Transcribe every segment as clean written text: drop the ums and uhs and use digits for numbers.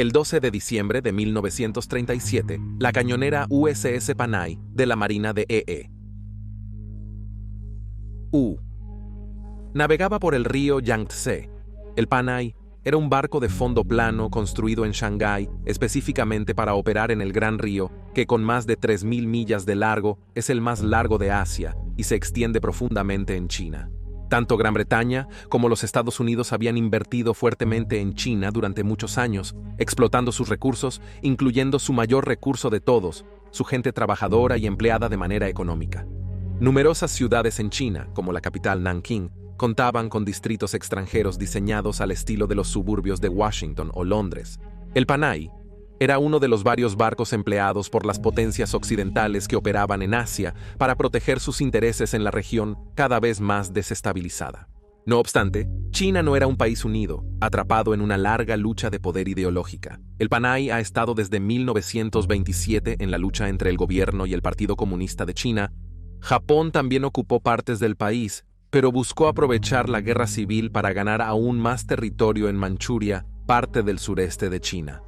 El 12 de diciembre de 1937, la cañonera USS Panay de la Marina de navegaba por el río Yangtze. El Panay era un barco de fondo plano construido en Shanghái específicamente para operar en el Gran Río, que con más de 3.000 millas de largo es el más largo de Asia y se extiende profundamente en China. Tanto Gran Bretaña como los Estados Unidos habían invertido fuertemente en China durante muchos años, explotando sus recursos, incluyendo su mayor recurso de todos, su gente trabajadora y empleada de manera económica. Numerosas ciudades en China, como la capital Nankín, contaban con distritos extranjeros diseñados al estilo de los suburbios de Washington o Londres. El Panay era uno de los varios barcos empleados por las potencias occidentales que operaban en Asia para proteger sus intereses en la región cada vez más desestabilizada. No obstante, China no era un país unido, atrapado en una larga lucha de poder ideológica. El Panay ha estado desde 1927 en la lucha entre el gobierno y el Partido Comunista de China. Japón también ocupó partes del país, pero buscó aprovechar la guerra civil para ganar aún más territorio en Manchuria, parte del sureste de China.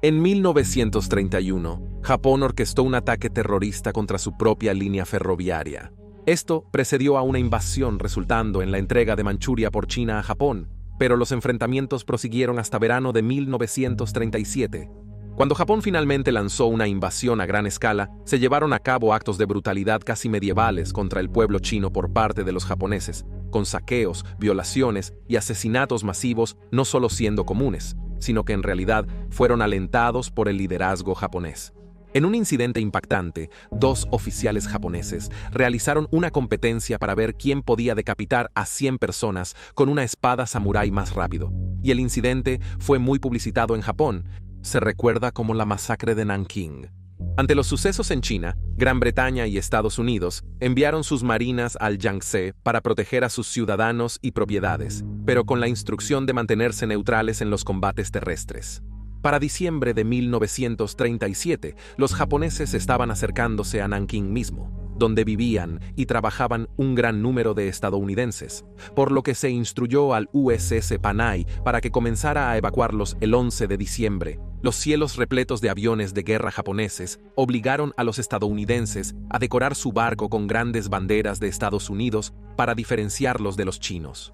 En 1931, Japón orquestó un ataque terrorista contra su propia línea ferroviaria. Esto precedió a una invasión resultando en la entrega de Manchuria por China a Japón, pero los enfrentamientos prosiguieron hasta verano de 1937. Cuando Japón finalmente lanzó una invasión a gran escala, se llevaron a cabo actos de brutalidad casi medievales contra el pueblo chino por parte de los japoneses, con saqueos, violaciones y asesinatos masivos no solo siendo comunes, sino que en realidad fueron alentados por el liderazgo japonés. En un incidente impactante, 2 oficiales japoneses realizaron una competencia para ver quién podía decapitar a 100 personas con una espada samurái más rápido, y el incidente fue muy publicitado en Japón. Se recuerda como la masacre de Nankín. Ante los sucesos en China, Gran Bretaña y Estados Unidos enviaron sus marinas al Yangtze para proteger a sus ciudadanos y propiedades, pero con la instrucción de mantenerse neutrales en los combates terrestres. Para diciembre de 1937, los japoneses estaban acercándose a Nankín mismo, donde vivían y trabajaban un gran número de estadounidenses, por lo que se instruyó al USS Panay para que comenzara a evacuarlos el 11 de diciembre. Los cielos repletos de aviones de guerra japoneses obligaron a los estadounidenses a decorar su barco con grandes banderas de Estados Unidos para diferenciarlos de los chinos.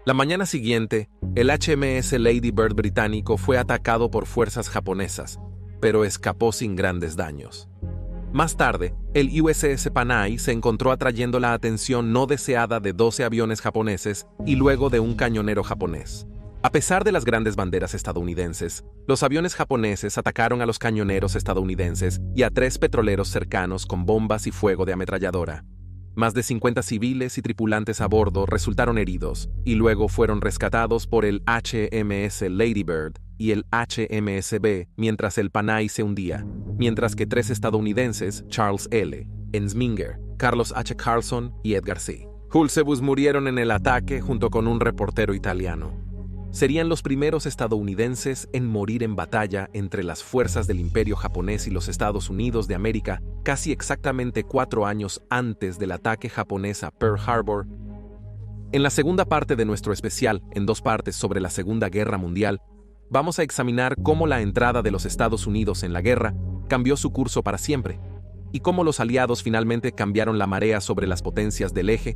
La mañana siguiente, el HMS Lady Bird británico fue atacado por fuerzas japonesas, pero escapó sin grandes daños. Más tarde, el USS Panay se encontró atrayendo la atención no deseada de 12 aviones japoneses y luego de un cañonero japonés. A pesar de las grandes banderas estadounidenses, los aviones japoneses atacaron a los cañoneros estadounidenses y a 3 petroleros cercanos con bombas y fuego de ametralladora. Más de 50 civiles y tripulantes a bordo resultaron heridos y luego fueron rescatados por el HMS Lady Bird y el HMSB mientras el Panay se hundía, mientras que 3 estadounidenses, Charles L. Ensminger, Carlos H. Carlson y Edgar C. Hulsebus, murieron en el ataque junto con un reportero italiano. Serían los primeros estadounidenses en morir en batalla entre las fuerzas del Imperio japonés y los Estados Unidos de América casi exactamente 4 años antes del ataque japonés a Pearl Harbor. En la segunda parte de nuestro especial, en 2 partes sobre la Segunda Guerra Mundial, vamos a examinar cómo la entrada de los Estados Unidos en la guerra cambió su curso para siempre, y cómo los aliados finalmente cambiaron la marea sobre las potencias del eje.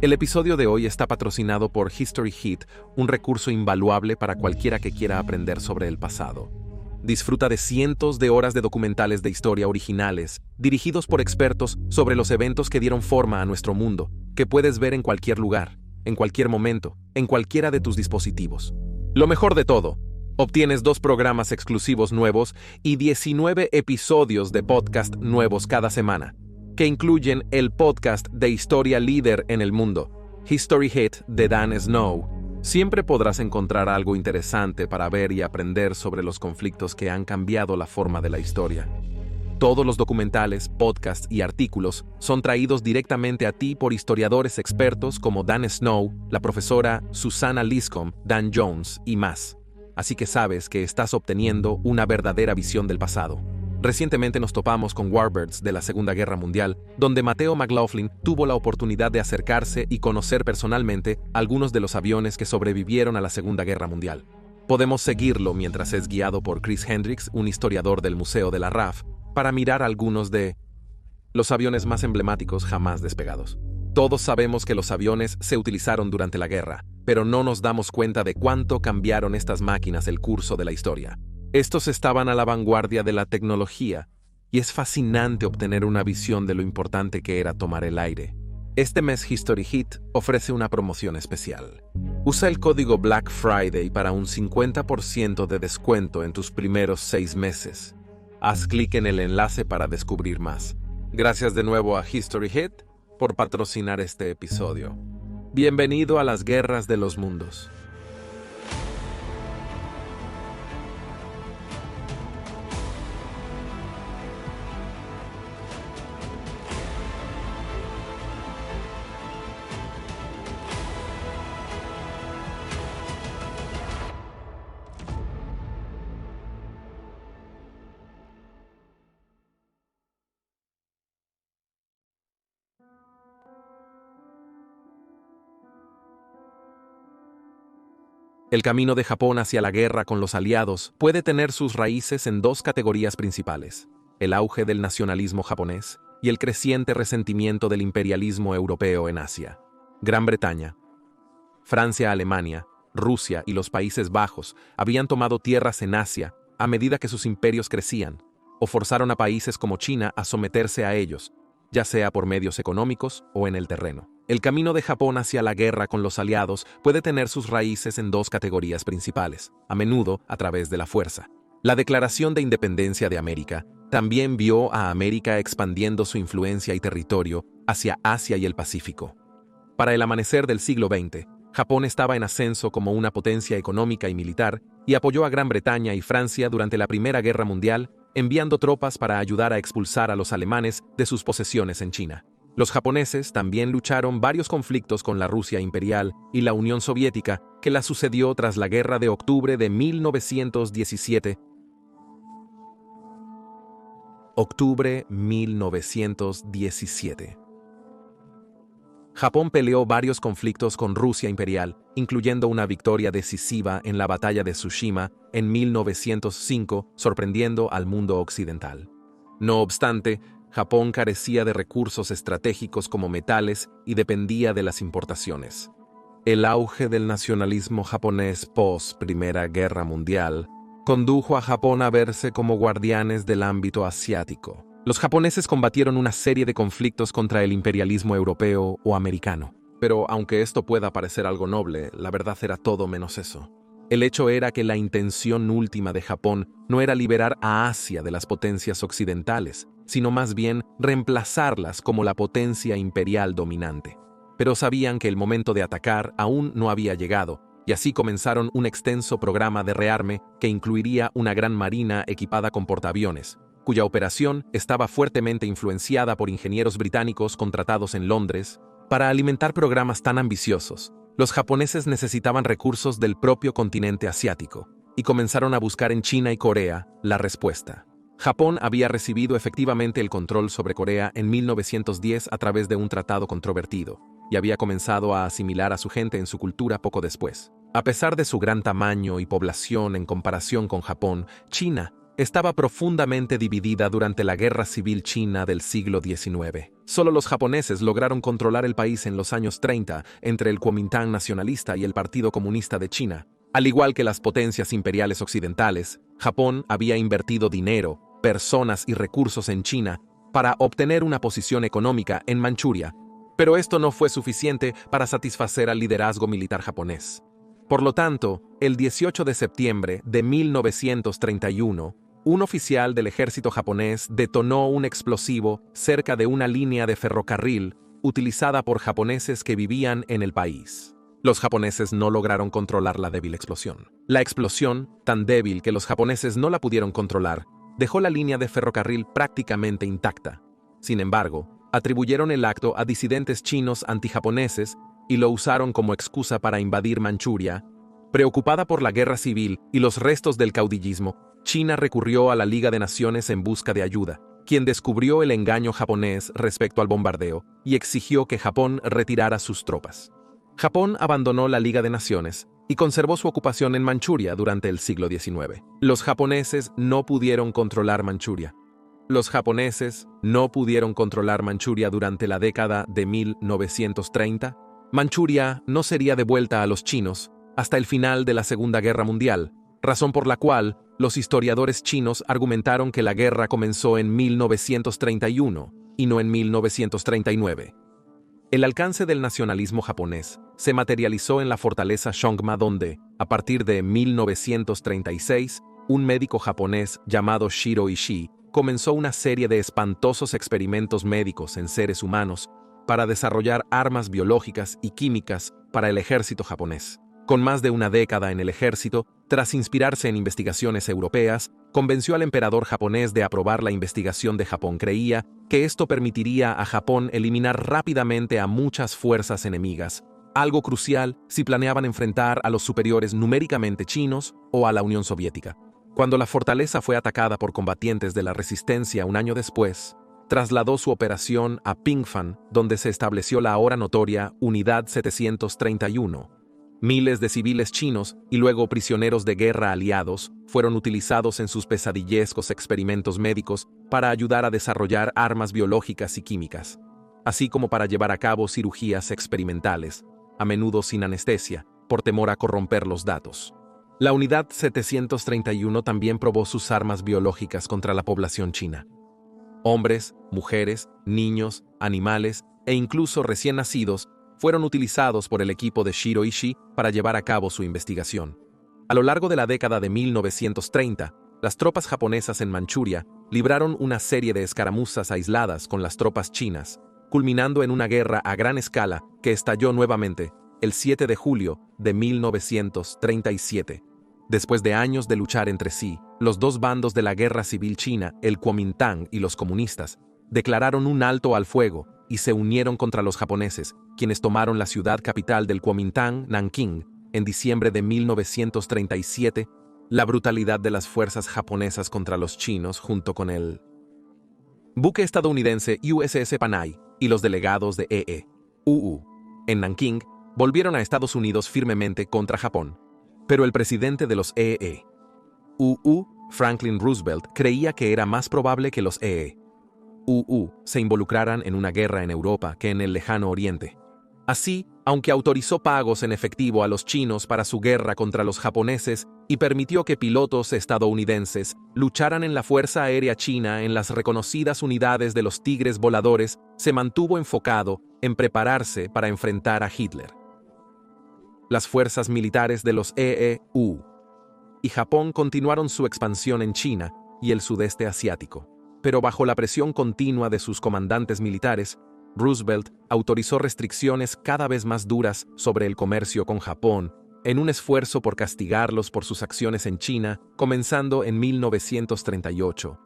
El episodio de hoy está patrocinado por History Hit, un recurso invaluable para cualquiera que quiera aprender sobre el pasado. Disfruta de cientos de horas de documentales de historia originales, dirigidos por expertos sobre los eventos que dieron forma a nuestro mundo, que puedes ver en cualquier lugar, en cualquier momento, en cualquiera de tus dispositivos. Lo mejor de todo, obtienes 2 programas exclusivos nuevos y 19 episodios de podcast nuevos cada semana, que incluyen el podcast de historia líder en el mundo, History Hit de Dan Snow. Siempre podrás encontrar algo interesante para ver y aprender sobre los conflictos que han cambiado la forma de la historia. Todos los documentales, podcasts y artículos son traídos directamente a ti por historiadores expertos como Dan Snow, la profesora Susanna Liscombe, Dan Jones y más. Así que sabes que estás obteniendo una verdadera visión del pasado. Recientemente nos topamos con Warbirds de la Segunda Guerra Mundial, donde Mateo McLaughlin tuvo la oportunidad de acercarse y conocer personalmente algunos de los aviones que sobrevivieron a la Segunda Guerra Mundial. Podemos seguirlo mientras es guiado por Chris Hendricks, un historiador del Museo de la RAF, para mirar algunos de los aviones más emblemáticos jamás despegados. Todos sabemos que los aviones se utilizaron durante la guerra, pero no nos damos cuenta de cuánto cambiaron estas máquinas el curso de la historia. Estos estaban a la vanguardia de la tecnología, y es fascinante obtener una visión de lo importante que era tomar el aire. Este mes History Hit ofrece una promoción especial. Usa el código Black Friday para un 50% de descuento en tus primeros 6 meses. Haz clic en el enlace para descubrir más. Gracias de nuevo a History Hit por patrocinar este episodio. Bienvenido a las guerras de los mundos. El camino de Japón hacia la guerra con los aliados puede tener sus raíces en dos categorías principales: el auge del nacionalismo japonés y el creciente resentimiento del imperialismo europeo en Asia. Gran Bretaña, Francia, Alemania, Rusia y los Países Bajos habían tomado tierras en Asia a medida que sus imperios crecían, o forzaron a países como China a someterse a ellos, ya sea por medios económicos o en el terreno. El camino de Japón hacia la guerra con los aliados puede tener sus raíces en dos categorías principales, a menudo a través de la fuerza. La Declaración de Independencia de América también vio a América expandiendo su influencia y territorio hacia Asia y el Pacífico. Para el amanecer del siglo XX, Japón estaba en ascenso como una potencia económica y militar y apoyó a Gran Bretaña y Francia durante la Primera Guerra Mundial, enviando tropas para ayudar a expulsar a los alemanes de sus posesiones en China. Los japoneses también lucharon varios conflictos con la Rusia imperial y la Unión Soviética, que la sucedió tras la Guerra de Octubre de 1917. Octubre 1917. Japón peleó varios conflictos con Rusia imperial, incluyendo una victoria decisiva en la Batalla de Tsushima en 1905, sorprendiendo al mundo occidental. No obstante, Japón carecía de recursos estratégicos como metales y dependía de las importaciones. El auge del nacionalismo japonés post-Primera Guerra Mundial condujo a Japón a verse como guardianes del ámbito asiático. Los japoneses combatieron una serie de conflictos contra el imperialismo europeo o americano. Pero aunque esto pueda parecer algo noble, la verdad era todo menos eso. El hecho era que la intención última de Japón no era liberar a Asia de las potencias occidentales, sino más bien reemplazarlas como la potencia imperial dominante. Pero sabían que el momento de atacar aún no había llegado, y así comenzaron un extenso programa de rearme que incluiría una gran marina equipada con portaaviones, cuya operación estaba fuertemente influenciada por ingenieros británicos contratados en Londres. Para alimentar programas tan ambiciosos, los japoneses necesitaban recursos del propio continente asiático, y comenzaron a buscar en China y Corea la respuesta. Japón había recibido efectivamente el control sobre Corea en 1910 a través de un tratado controvertido, y había comenzado a asimilar a su gente en su cultura poco después. A pesar de su gran tamaño y población en comparación con Japón, China estaba profundamente dividida durante la Guerra Civil China del siglo XIX. Solo los japoneses lograron controlar el país en los años 30 entre el Kuomintang nacionalista y el Partido Comunista de China. Al igual que las potencias imperiales occidentales, Japón había invertido dinero, personas y recursos en China para obtener una posición económica en Manchuria, pero esto no fue suficiente para satisfacer al liderazgo militar japonés. Por lo tanto, el 18 de septiembre de 1931, un oficial del ejército japonés detonó un explosivo cerca de una línea de ferrocarril utilizada por japoneses que vivían en el país. Los japoneses no lograron controlar la débil explosión. La explosión, tan débil que los japoneses no la pudieron controlar, dejó la línea de ferrocarril prácticamente intacta. Sin embargo, atribuyeron el acto a disidentes chinos antijaponeses y lo usaron como excusa para invadir Manchuria. Preocupada por la guerra civil y los restos del caudillismo, China recurrió a la Liga de Naciones en busca de ayuda, quien descubrió el engaño japonés respecto al bombardeo y exigió que Japón retirara sus tropas. Japón abandonó la Liga de Naciones, y conservó su ocupación en Manchuria durante el siglo XIX. Los japoneses no pudieron controlar Manchuria. Los japoneses no pudieron controlar Manchuria durante la década de 1930. Manchuria no sería devuelta a los chinos hasta el final de la Segunda Guerra Mundial, razón por la cual los historiadores chinos argumentaron que la guerra comenzó en 1931 y no en 1939. El alcance del nacionalismo japonés se materializó en la fortaleza Shongma donde, a partir de 1936, un médico japonés llamado Shiro Ishii comenzó una serie de espantosos experimentos médicos en seres humanos para desarrollar armas biológicas y químicas para el ejército japonés. Con más de una década en el ejército, tras inspirarse en investigaciones europeas, convenció al emperador japonés de aprobar la investigación de Japón. Creía que esto permitiría a Japón eliminar rápidamente a muchas fuerzas enemigas, algo crucial si planeaban enfrentar a los superiores numéricamente chinos o a la Unión Soviética. Cuando la fortaleza fue atacada por combatientes de la resistencia un año después, trasladó su operación a Pingfan, donde se estableció la ahora notoria Unidad 731. Miles de civiles chinos y luego prisioneros de guerra aliados fueron utilizados en sus pesadillescos experimentos médicos para ayudar a desarrollar armas biológicas y químicas, así como para llevar a cabo cirugías experimentales, a menudo sin anestesia, por temor a corromper los datos. La Unidad 731 también probó sus armas biológicas contra la población china. Hombres, mujeres, niños, animales e incluso recién nacidos fueron utilizados por el equipo de Shiro Ishii para llevar a cabo su investigación. A lo largo de la década de 1930, las tropas japonesas en Manchuria libraron una serie de escaramuzas aisladas con las tropas chinas, culminando en una guerra a gran escala que estalló nuevamente el 7 de julio de 1937. Después de años de luchar entre sí, los dos bandos de la guerra civil china, el Kuomintang y los comunistas, declararon un alto al fuego y se unieron contra los japoneses, quienes tomaron la ciudad capital del Kuomintang, Nanking, en diciembre de 1937. La brutalidad de las fuerzas japonesas contra los chinos junto con el buque estadounidense USS Panay y los delegados de EE-UU en Nanking volvieron a Estados Unidos firmemente contra Japón. Pero el presidente de los EE-UU, Franklin Roosevelt, creía que era más probable que los EE-UU se involucraran en una guerra en Europa que en el lejano Oriente. Así, aunque autorizó pagos en efectivo a los chinos para su guerra contra los japoneses y permitió que pilotos estadounidenses lucharan en la Fuerza Aérea China en las reconocidas unidades de los Tigres Voladores, se mantuvo enfocado en prepararse para enfrentar a Hitler. Las fuerzas militares de los EE-UU y Japón continuaron su expansión en China y el sudeste asiático, pero bajo la presión continua de sus comandantes militares, Roosevelt autorizó restricciones cada vez más duras sobre el comercio con Japón, en un esfuerzo por castigarlos por sus acciones en China, comenzando en 1938.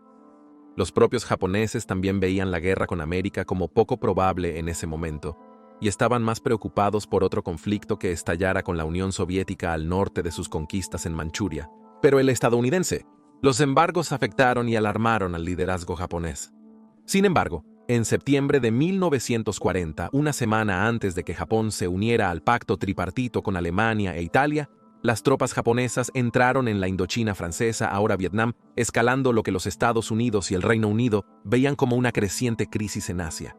Los propios japoneses también veían la guerra con América como poco probable en ese momento, y estaban más preocupados por otro conflicto que estallara con la Unión Soviética al norte de sus conquistas en Manchuria. Pero el estadounidense, los embargos afectaron y alarmaron al liderazgo japonés. Sin embargo, en septiembre de 1940, una semana antes de que Japón se uniera al pacto tripartito con Alemania e Italia, las tropas japonesas entraron en la Indochina francesa, ahora Vietnam, escalando lo que los Estados Unidos y el Reino Unido veían como una creciente crisis en Asia.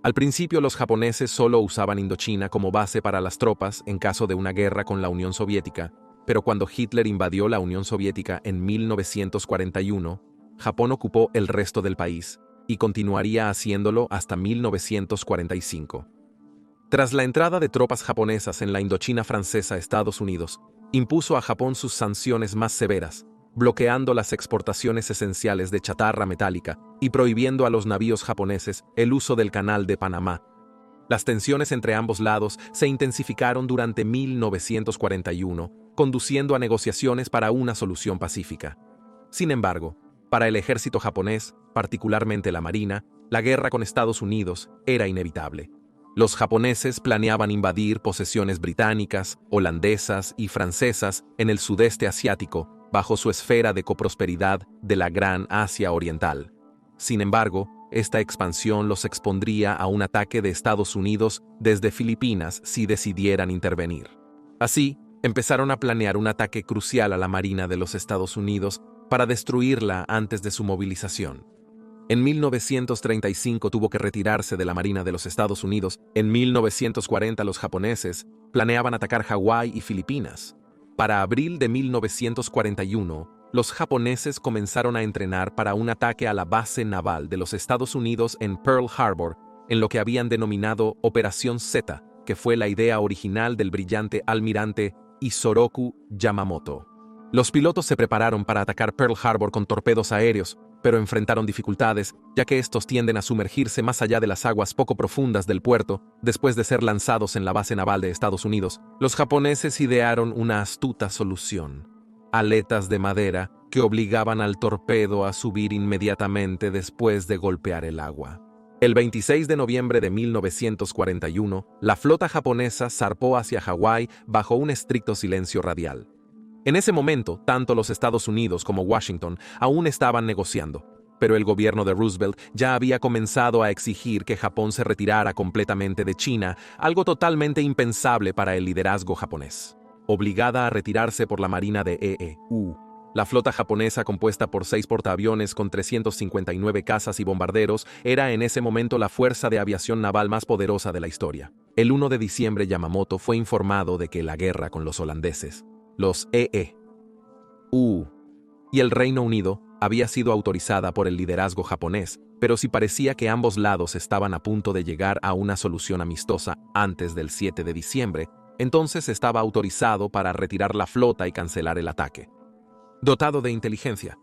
Al principio los japoneses solo usaban Indochina como base para las tropas en caso de una guerra con la Unión Soviética, pero cuando Hitler invadió la Unión Soviética en 1941, Japón ocupó el resto del país y continuaría haciéndolo hasta 1945. Tras la entrada de tropas japonesas en la Indochina francesa, Estados Unidos impuso a Japón sus sanciones más severas, bloqueando las exportaciones esenciales de chatarra metálica y prohibiendo a los navíos japoneses el uso del Canal de Panamá. Las tensiones entre ambos lados se intensificaron durante 1941, conduciendo a negociaciones para una solución pacífica. Sin embargo, para el ejército japonés, particularmente la Marina, la guerra con Estados Unidos era inevitable. Los japoneses planeaban invadir posesiones británicas, holandesas y francesas en el sudeste asiático, bajo su esfera de coprosperidad de la Gran Asia Oriental. Sin embargo, esta expansión los expondría a un ataque de Estados Unidos desde Filipinas si decidieran intervenir. Así, empezaron a planear un ataque crucial a la Marina de los Estados Unidos para destruirla antes de su movilización. En 1935 tuvo que retirarse de la Marina de los Estados Unidos. En 1940 los japoneses planeaban atacar Hawái y Filipinas. Para abril de 1941, los japoneses comenzaron a entrenar para un ataque a la base naval de los Estados Unidos en Pearl Harbor, en lo que habían denominado Operación Z, que fue la idea original del brillante almirante Isoroku Yamamoto. Los pilotos se prepararon para atacar Pearl Harbor con torpedos aéreos, pero enfrentaron dificultades, ya que estos tienden a sumergirse más allá de las aguas poco profundas del puerto, después de ser lanzados en la base naval de Estados Unidos. Los japoneses idearon una astuta solución: aletas de madera que obligaban al torpedo a subir inmediatamente después de golpear el agua. El 26 de noviembre de 1941, la flota japonesa zarpó hacia Hawái bajo un estricto silencio radial. En ese momento, tanto los Estados Unidos como Washington aún estaban negociando, pero el gobierno de Roosevelt ya había comenzado a exigir que Japón se retirara completamente de China, algo totalmente impensable para el liderazgo japonés. Obligada a retirarse por la Marina de EEU, la flota japonesa, compuesta por 6 portaaviones con 359 cazas y bombarderos, era en ese momento la fuerza de aviación naval más poderosa de la historia. El 1 de diciembre, Yamamoto fue informado de que la guerra con los holandeses, los EEU y el Reino Unido había sido autorizada por el liderazgo japonés, pero si parecía que ambos lados estaban a punto de llegar a una solución amistosa antes del 7 de diciembre, entonces estaba autorizado para retirar la flota y cancelar el ataque. Dotado de inteligencia.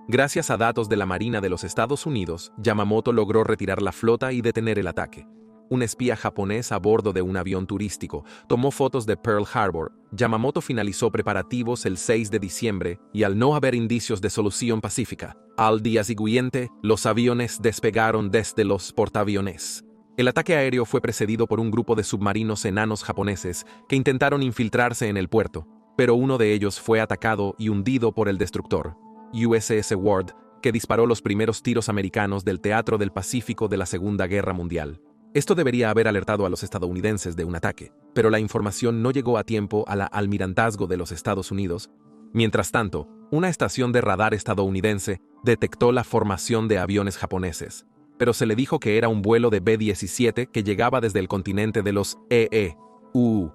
Gracias a datos de la Marina de los Estados Unidos, Yamamoto logró retirar la flota y detener el ataque. Un espía japonés a bordo de un avión turístico tomó fotos de Pearl Harbor. Yamamoto finalizó preparativos el 6 de diciembre y, al no haber indicios de solución pacífica, al día siguiente los aviones despegaron desde los portaaviones. El ataque aéreo fue precedido por un grupo de submarinos enanos japoneses que intentaron infiltrarse en el puerto, pero uno de ellos fue atacado y hundido por el destructor USS Ward, que disparó los primeros tiros americanos del Teatro del Pacífico de la Segunda Guerra Mundial. Esto debería haber alertado a los estadounidenses de un ataque, pero la información no llegó a tiempo al almirantazgo de los Estados Unidos. Mientras tanto, una estación de radar estadounidense detectó la formación de aviones japoneses, pero se le dijo que era un vuelo de B-17 que llegaba desde el continente de los EEU,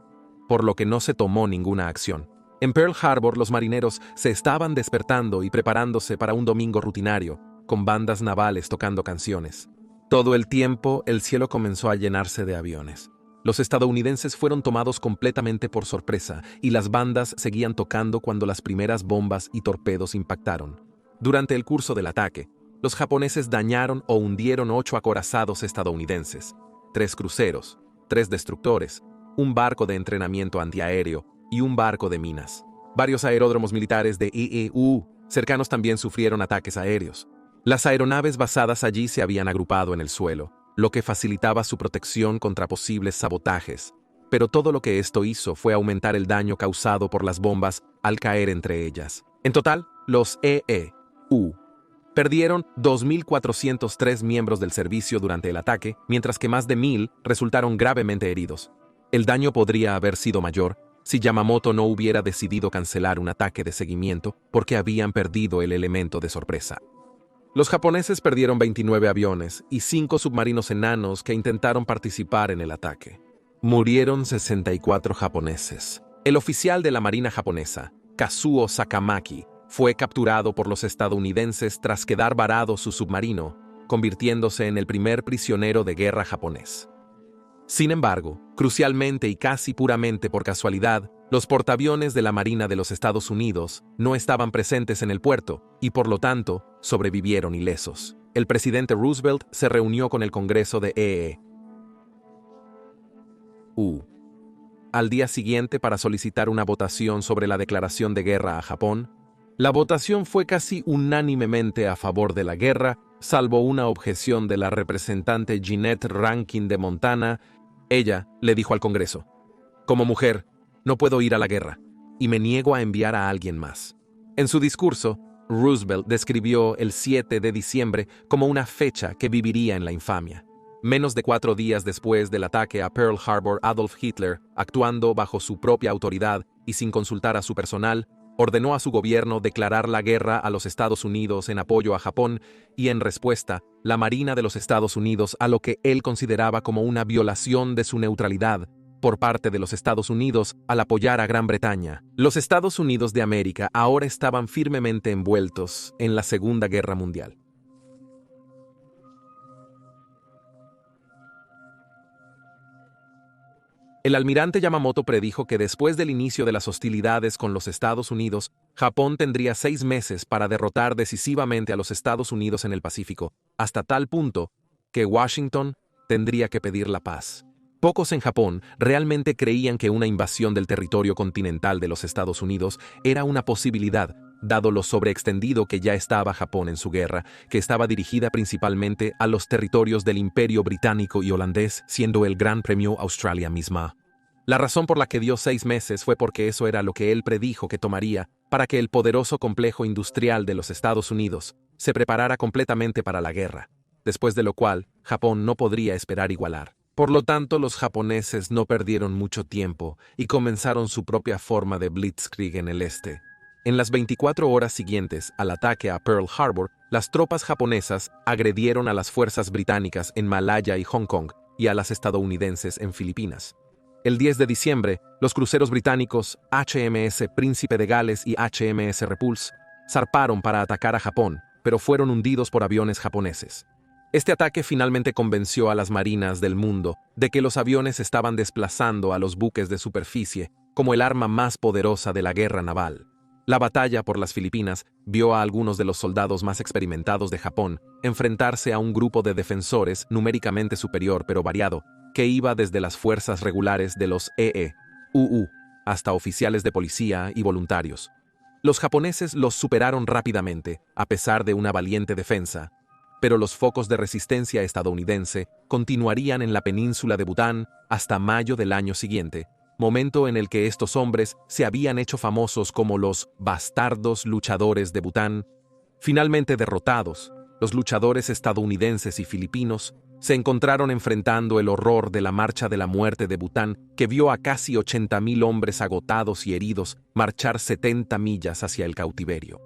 por lo que no se tomó ninguna acción. En Pearl Harbor, los marineros se estaban despertando y preparándose para un domingo rutinario, con bandas navales tocando canciones. Todo el tiempo, el cielo comenzó a llenarse de aviones. Los estadounidenses fueron tomados completamente por sorpresa y las bandas seguían tocando cuando las primeras bombas y torpedos impactaron. Durante el curso del ataque, los japoneses dañaron o hundieron 8 acorazados estadounidenses, 3 cruceros, 3 destructores, un barco de entrenamiento antiaéreo y un barco de minas. Varios aeródromos militares de EEU cercanos también sufrieron ataques aéreos. Las aeronaves basadas allí se habían agrupado en el suelo, lo que facilitaba su protección contra posibles sabotajes, pero todo lo que esto hizo fue aumentar el daño causado por las bombas al caer entre ellas. En total, los EEU perdieron 2.403 miembros del servicio durante el ataque, mientras que más de 1.000 resultaron gravemente heridos. El daño podría haber sido mayor si Yamamoto no hubiera decidido cancelar un ataque de seguimiento porque habían perdido el elemento de sorpresa. Los japoneses perdieron 29 aviones y 5 submarinos enanos que intentaron participar en el ataque. Murieron 64 japoneses. El oficial de la Marina japonesa, Kazuo Sakamaki, fue capturado por los estadounidenses tras quedar varado su submarino, convirtiéndose en el primer prisionero de guerra japonés. Sin embargo, crucialmente y casi puramente por casualidad, los portaaviones de la Marina de los Estados Unidos no estaban presentes en el puerto y, por lo tanto, sobrevivieron ilesos. El presidente Roosevelt se reunió con el Congreso de EEU al día siguiente para solicitar una votación sobre la declaración de guerra a Japón. La votación fue casi unánimemente a favor de la guerra, salvo una objeción de la representante Jeanette Rankin de Montana. Ella le dijo al Congreso: «Como mujer, no puedo ir a la guerra, y me niego a enviar a alguien más». En su discurso, Roosevelt describió el 7 de diciembre como una fecha que viviría en la infamia. Menos de 4 días después del ataque a Pearl Harbor, Adolf Hitler, actuando bajo su propia autoridad y sin consultar a su personal, ordenó a su gobierno declarar la guerra a los Estados Unidos en apoyo a Japón y, en respuesta, la Marina de los Estados Unidos a lo que él consideraba como una violación de su neutralidad por parte de los Estados Unidos al apoyar a Gran Bretaña. Los Estados Unidos de América ahora estaban firmemente envueltos en la Segunda Guerra Mundial. El almirante Yamamoto predijo que después del inicio de las hostilidades con los Estados Unidos, Japón tendría 6 meses para derrotar decisivamente a los Estados Unidos en el Pacífico, hasta tal punto que Washington tendría que pedir la paz. Pocos en Japón realmente creían que una invasión del territorio continental de los Estados Unidos era una posibilidad, dado lo sobreextendido que ya estaba Japón en su guerra, que estaba dirigida principalmente a los territorios del Imperio Británico y Holandés, siendo el Gran Premio Australia misma. La razón por la que dio 6 meses fue porque eso era lo que él predijo que tomaría para que el poderoso complejo industrial de los Estados Unidos se preparara completamente para la guerra, después de lo cual Japón no podría esperar igualar. Por lo tanto, los japoneses no perdieron mucho tiempo y comenzaron su propia forma de blitzkrieg en el este. En las 24 horas siguientes al ataque a Pearl Harbor, las tropas japonesas agredieron a las fuerzas británicas en Malaya y Hong Kong y a las estadounidenses en Filipinas. El 10 de diciembre, los cruceros británicos HMS Príncipe de Gales y HMS Repulse zarparon para atacar a Japón, pero fueron hundidos por aviones japoneses. Este ataque finalmente convenció a las marinas del mundo de que los aviones estaban desplazando a los buques de superficie como el arma más poderosa de la guerra naval. La batalla por las Filipinas vio a algunos de los soldados más experimentados de Japón enfrentarse a un grupo de defensores numéricamente superior pero variado, que iba desde las fuerzas regulares de los EE-UU hasta oficiales de policía y voluntarios. Los japoneses los superaron rápidamente, a pesar de una valiente defensa, pero los focos de resistencia estadounidense continuarían en la península de Bután hasta mayo del año siguiente, momento en el que estos hombres se habían hecho famosos como los bastardos luchadores de Bután. Finalmente derrotados, los luchadores estadounidenses y filipinos se encontraron enfrentando el horror de la Marcha de la Muerte de Bután, que vio a casi 80,000 hombres agotados y heridos marchar 70 millas hacia el cautiverio.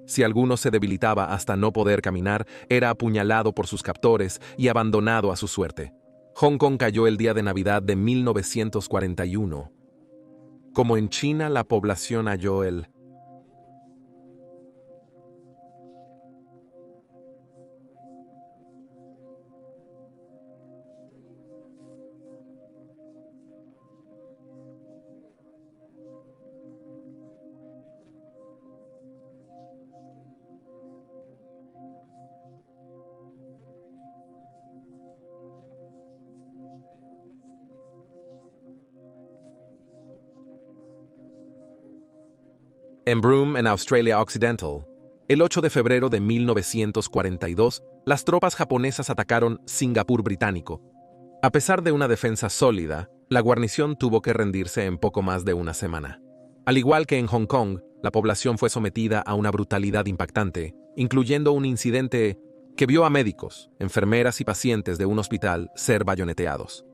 Si alguno se debilitaba hasta no poder caminar, era apuñalado por sus captores y abandonado a su suerte. Hong Kong cayó el día de Navidad de 1941. Como en China, la población halló el en Broome, en Australia Occidental. El 8 de febrero de 1942, las tropas japonesas atacaron Singapur británico. A pesar de una defensa sólida, la guarnición tuvo que rendirse en poco más de una semana. Al igual que en Hong Kong, la población fue sometida a una brutalidad impactante, incluyendo un incidente que vio a médicos, enfermeras y pacientes de un hospital ser bayoneteados.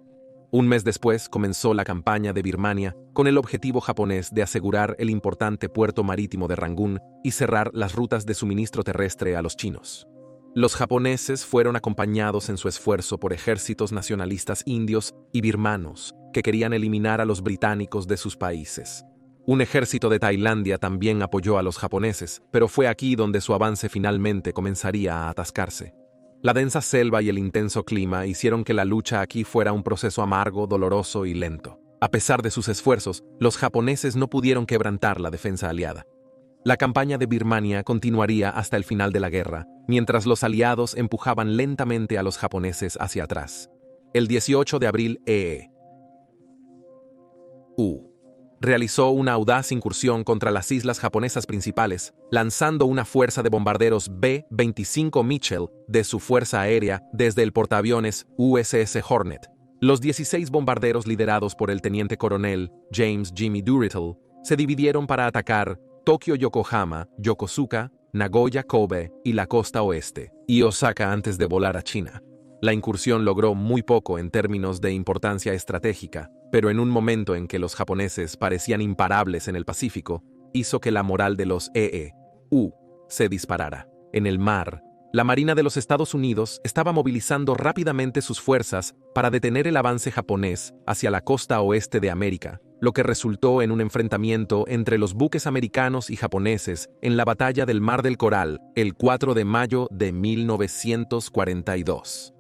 Un mes después comenzó la campaña de Birmania con el objetivo japonés de asegurar el importante puerto marítimo de Rangún y cerrar las rutas de suministro terrestre a los chinos. Los japoneses fueron acompañados en su esfuerzo por ejércitos nacionalistas indios y birmanos que querían eliminar a los británicos de sus países. Un ejército de Tailandia también apoyó a los japoneses, pero fue aquí donde su avance finalmente comenzaría a atascarse. La densa selva y el intenso clima hicieron que la lucha aquí fuera un proceso amargo, doloroso y lento. A pesar de sus esfuerzos, los japoneses no pudieron quebrantar la defensa aliada. La campaña de Birmania continuaría hasta el final de la guerra, mientras los aliados empujaban lentamente a los japoneses hacia atrás. El 18 de abril, realizó una audaz incursión contra las islas japonesas principales, lanzando una fuerza de bombarderos B-25 Mitchell de su fuerza aérea desde el portaaviones USS Hornet. Los 16 bombarderos liderados por el teniente coronel James Jimmy Doolittle se dividieron para atacar Tokio, Yokohama, Yokosuka, Nagoya, Kobe y la costa oeste, y Osaka antes de volar a China. La incursión logró muy poco en términos de importancia estratégica, pero en un momento en que los japoneses parecían imparables en el Pacífico, hizo que la moral de los EE-U se disparara. En el mar, la Marina de los Estados Unidos estaba movilizando rápidamente sus fuerzas para detener el avance japonés hacia la costa oeste de América, lo que resultó en un enfrentamiento entre los buques americanos y japoneses en la Batalla del Mar del Coral el 4 de mayo de 1942.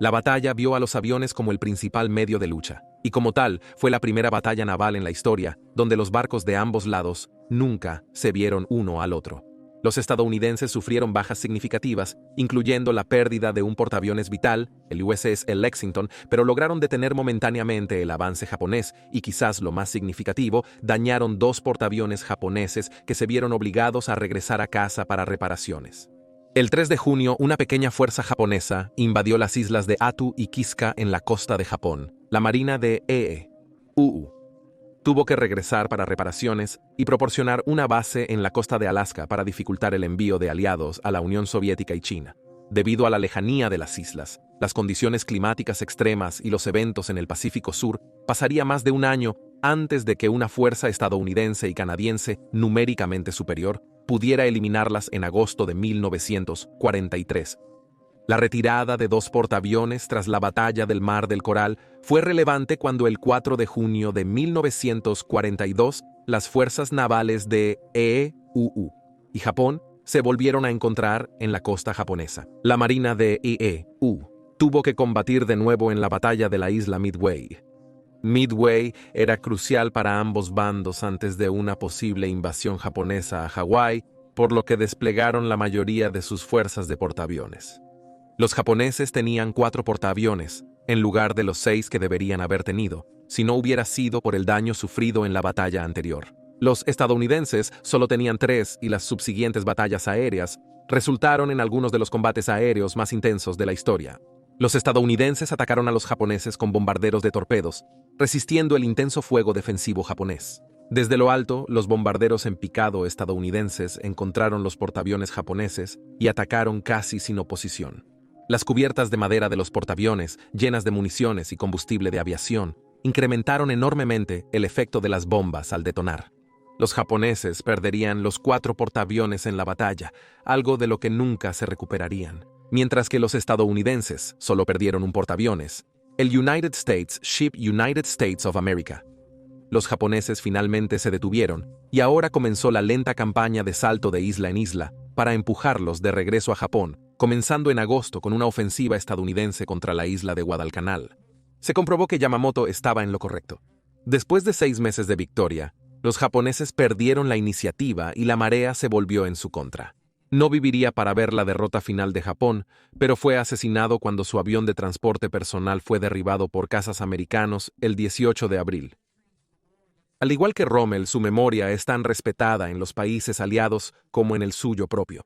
La batalla vio a los aviones como el principal medio de lucha, y como tal fue la primera batalla naval en la historia donde los barcos de ambos lados nunca se vieron uno al otro. Los estadounidenses sufrieron bajas significativas, incluyendo la pérdida de un portaaviones vital, el USS Lexington, pero lograron detener momentáneamente el avance japonés y, quizás lo más significativo, dañaron 2 portaaviones japoneses que se vieron obligados a regresar a casa para reparaciones. El 3 de junio, una pequeña fuerza japonesa invadió las islas de Attu y Kiska en la costa de Japón. La marina de EE-UU tuvo que regresar para reparaciones y proporcionar una base en la costa de Alaska para dificultar el envío de aliados a la Unión Soviética y China. Debido a la lejanía de las islas, las condiciones climáticas extremas y los eventos en el Pacífico Sur, pasaría más de un año antes de que una fuerza estadounidense y canadiense numéricamente superior pudiera eliminarlas en agosto de 1943. La retirada de 2 portaaviones tras la batalla del Mar del Coral fue relevante cuando el 4 de junio de 1942 las fuerzas navales de EE-UU y Japón se volvieron a encontrar en la costa japonesa. La marina de EE-UU tuvo que combatir de nuevo en la batalla de la isla Midway. Midway era crucial para ambos bandos antes de una posible invasión japonesa a Hawái, por lo que desplegaron la mayoría de sus fuerzas de portaaviones. Los japoneses tenían 4 portaaviones, en lugar de los 6 que deberían haber tenido, si no hubiera sido por el daño sufrido en la batalla anterior. Los estadounidenses solo tenían 3 y las subsiguientes batallas aéreas resultaron en algunos de los combates aéreos más intensos de la historia. Los estadounidenses atacaron a los japoneses con bombarderos de torpedos, resistiendo el intenso fuego defensivo japonés. Desde lo alto, los bombarderos en picado estadounidenses encontraron los portaaviones japoneses y atacaron casi sin oposición. Las cubiertas de madera de los portaaviones, llenas de municiones y combustible de aviación, incrementaron enormemente el efecto de las bombas al detonar. Los japoneses perderían los 4 portaaviones en la batalla, algo de lo que nunca se recuperarían, mientras que los estadounidenses solo perdieron un portaaviones, el United States Ship United States of America. Los japoneses finalmente se detuvieron y ahora comenzó la lenta campaña de salto de isla en isla para empujarlos de regreso a Japón, comenzando en agosto con una ofensiva estadounidense contra la isla de Guadalcanal. Se comprobó que Yamamoto estaba en lo correcto. Después de 6 meses de victoria, los japoneses perdieron la iniciativa y la marea se volvió en su contra. No viviría para ver la derrota final de Japón, pero fue asesinado cuando su avión de transporte personal fue derribado por cazas americanos el 18 de abril. Al igual que Rommel, su memoria es tan respetada en los países aliados como en el suyo propio.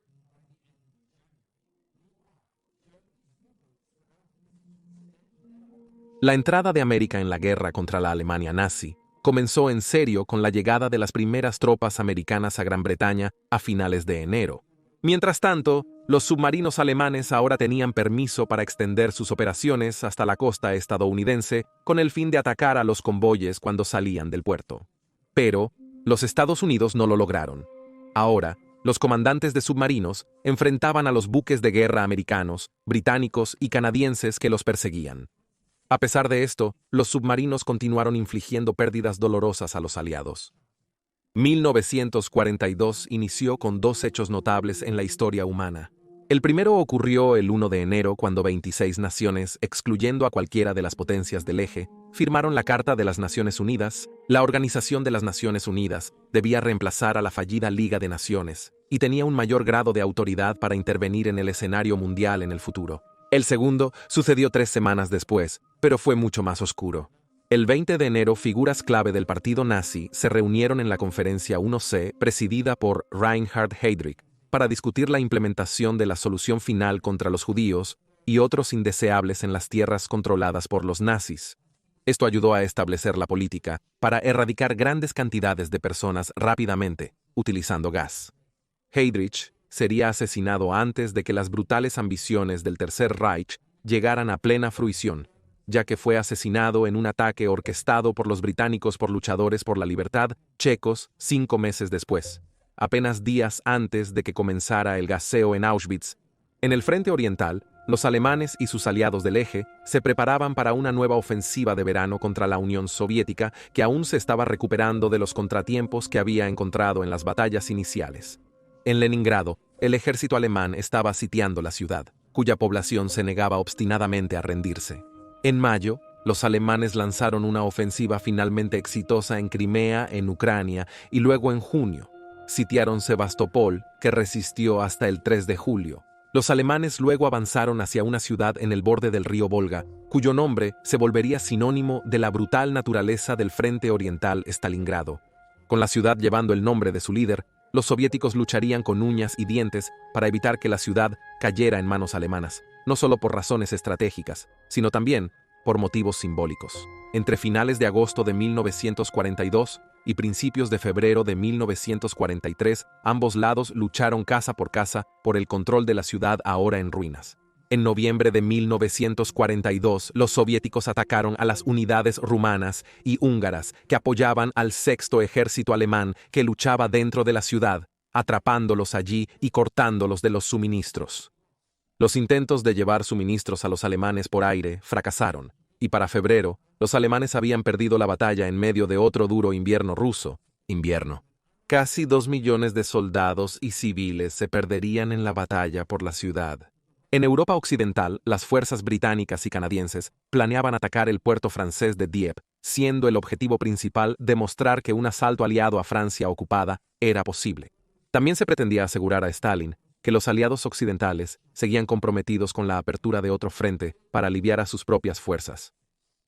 La entrada de América en la guerra contra la Alemania nazi comenzó en serio con la llegada de las primeras tropas americanas a Gran Bretaña a finales de enero. Mientras tanto, los submarinos alemanes ahora tenían permiso para extender sus operaciones hasta la costa estadounidense con el fin de atacar a los convoyes cuando salían del puerto. Pero los Estados Unidos no lo lograron. Ahora, los comandantes de submarinos enfrentaban a los buques de guerra americanos, británicos y canadienses que los perseguían. A pesar de esto, los submarinos continuaron infligiendo pérdidas dolorosas a los aliados. 1942 inició con 2 hechos notables en la historia humana. El primero ocurrió el 1 de enero cuando 26 naciones, excluyendo a cualquiera de las potencias del eje, firmaron la Carta de las Naciones Unidas. La Organización de las Naciones Unidas debía reemplazar a la fallida Liga de Naciones y tenía un mayor grado de autoridad para intervenir en el escenario mundial en el futuro. El segundo sucedió 3 semanas después, pero fue mucho más oscuro. El 20 de enero, figuras clave del partido nazi se reunieron en la conferencia 1C, presidida por Reinhard Heydrich, para discutir la implementación de la solución final contra los judíos y otros indeseables en las tierras controladas por los nazis. Esto ayudó a establecer la política para erradicar grandes cantidades de personas rápidamente, utilizando gas. Heydrich sería asesinado antes de que las brutales ambiciones del Tercer Reich llegaran a plena fruición, ya que fue asesinado en un ataque orquestado por los británicos por luchadores por la libertad checos 5 meses después, apenas días antes de que comenzara el gaseo en Auschwitz. En el frente oriental, los alemanes y sus aliados del eje se preparaban para una nueva ofensiva de verano contra la Unión Soviética que aún se estaba recuperando de los contratiempos que había encontrado en las batallas iniciales. En Leningrado, el ejército alemán estaba sitiando la ciudad, cuya población se negaba obstinadamente a rendirse. En mayo, los alemanes lanzaron una ofensiva finalmente exitosa en Crimea, en Ucrania, y luego en junio sitiaron Sebastopol, que resistió hasta el 3 de julio. Los alemanes luego avanzaron hacia una ciudad en el borde del río Volga, cuyo nombre se volvería sinónimo de la brutal naturaleza del frente oriental Stalingrado. Con la ciudad llevando el nombre de su líder, los soviéticos lucharían con uñas y dientes para evitar que la ciudad cayera en manos alemanas, no solo por razones estratégicas, sino también por motivos simbólicos. Entre finales de agosto de 1942 y principios de febrero de 1943, ambos lados lucharon casa por el control de la ciudad ahora en ruinas. En noviembre de 1942, los soviéticos atacaron a las unidades rumanas y húngaras que apoyaban al sexto ejército alemán que luchaba dentro de la ciudad, atrapándolos allí y cortándolos de los suministros. Los intentos de llevar suministros a los alemanes por aire fracasaron, y para febrero, los alemanes habían perdido la batalla en medio de otro duro invierno ruso. Casi 2 millones de soldados y civiles se perderían en la batalla por la ciudad. En Europa Occidental, las fuerzas británicas y canadienses planeaban atacar el puerto francés de Dieppe, siendo el objetivo principal demostrar que un asalto aliado a Francia ocupada era posible. También se pretendía asegurar a Stalin que los aliados occidentales seguían comprometidos con la apertura de otro frente para aliviar a sus propias fuerzas.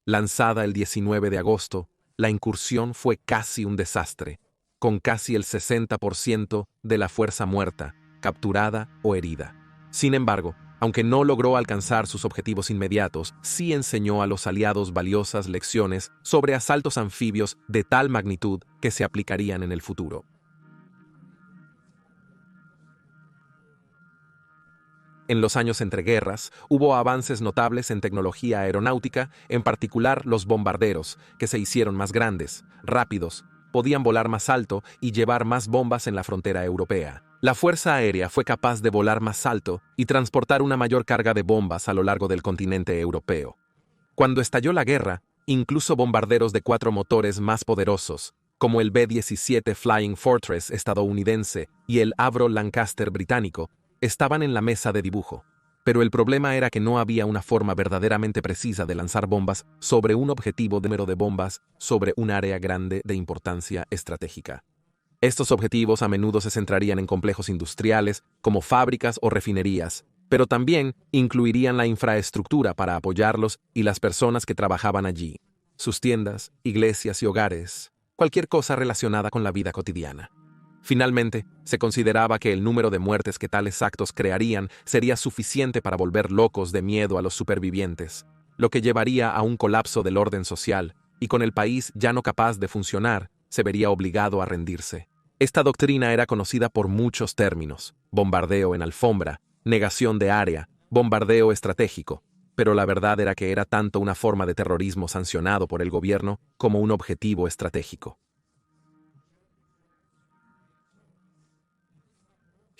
Lanzada el 19 de agosto, la incursión fue casi un desastre, con casi el 60% de la fuerza muerta, capturada o herida. Sin embargo, aunque no logró alcanzar sus objetivos inmediatos, sí enseñó a los aliados valiosas lecciones sobre asaltos anfibios de tal magnitud que se aplicarían en el futuro. En los años entre guerras, hubo avances notables en tecnología aeronáutica, en particular los bombarderos, que se hicieron más grandes, rápidos, podían volar más alto y llevar más bombas en la frontera europea. La Fuerza Aérea fue capaz de volar más alto y transportar una mayor carga de bombas a lo largo del continente europeo. Cuando estalló la guerra, incluso bombarderos de 4 motores más poderosos, como el B-17 Flying Fortress estadounidense y el Avro Lancaster británico, estaban en la mesa de dibujo. Pero el problema era que no había una forma verdaderamente precisa de lanzar bombas sobre un objetivo de número de bombas sobre un área grande de importancia estratégica. Estos objetivos a menudo se centrarían en complejos industriales, como fábricas o refinerías, pero también incluirían la infraestructura para apoyarlos y las personas que trabajaban allí, sus tiendas, iglesias y hogares, cualquier cosa relacionada con la vida cotidiana. Finalmente, se consideraba que el número de muertes que tales actos crearían sería suficiente para volver locos de miedo a los supervivientes, lo que llevaría a un colapso del orden social, y con el país ya no capaz de funcionar, se vería obligado a rendirse. Esta doctrina era conocida por muchos términos: bombardeo en alfombra, negación de área, bombardeo estratégico, pero la verdad era que era tanto una forma de terrorismo sancionado por el gobierno como un objetivo estratégico.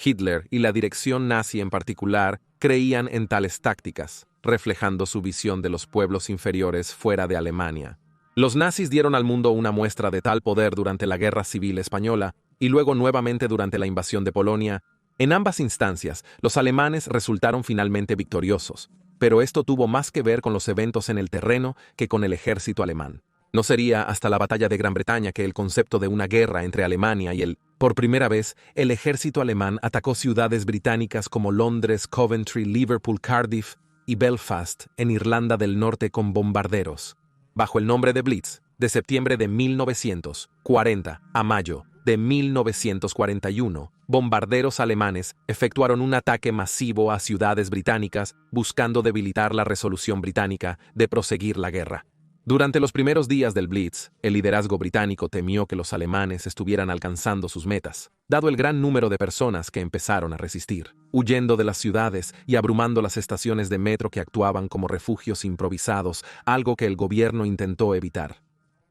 Hitler y la dirección nazi en particular creían en tales tácticas, reflejando su visión de los pueblos inferiores fuera de Alemania. Los nazis dieron al mundo una muestra de tal poder durante la Guerra Civil Española y luego nuevamente durante la invasión de Polonia. En ambas instancias, los alemanes resultaron finalmente victoriosos, pero esto tuvo más que ver con los eventos en el terreno que con el ejército alemán. No sería hasta la Batalla de Gran Bretaña que el concepto de una guerra entre Alemania y por primera vez, el ejército alemán atacó ciudades británicas como Londres, Coventry, Liverpool, Cardiff y Belfast en Irlanda del Norte con bombarderos. Bajo el nombre de Blitz, de septiembre de 1940 a mayo de 1941, bombarderos alemanes efectuaron un ataque masivo a ciudades británicas buscando debilitar la resolución británica de proseguir la guerra. Durante los primeros días del Blitz, el liderazgo británico temió que los alemanes estuvieran alcanzando sus metas, dado el gran número de personas que empezaron a resistir, huyendo de las ciudades y abrumando las estaciones de metro que actuaban como refugios improvisados, algo que el gobierno intentó evitar.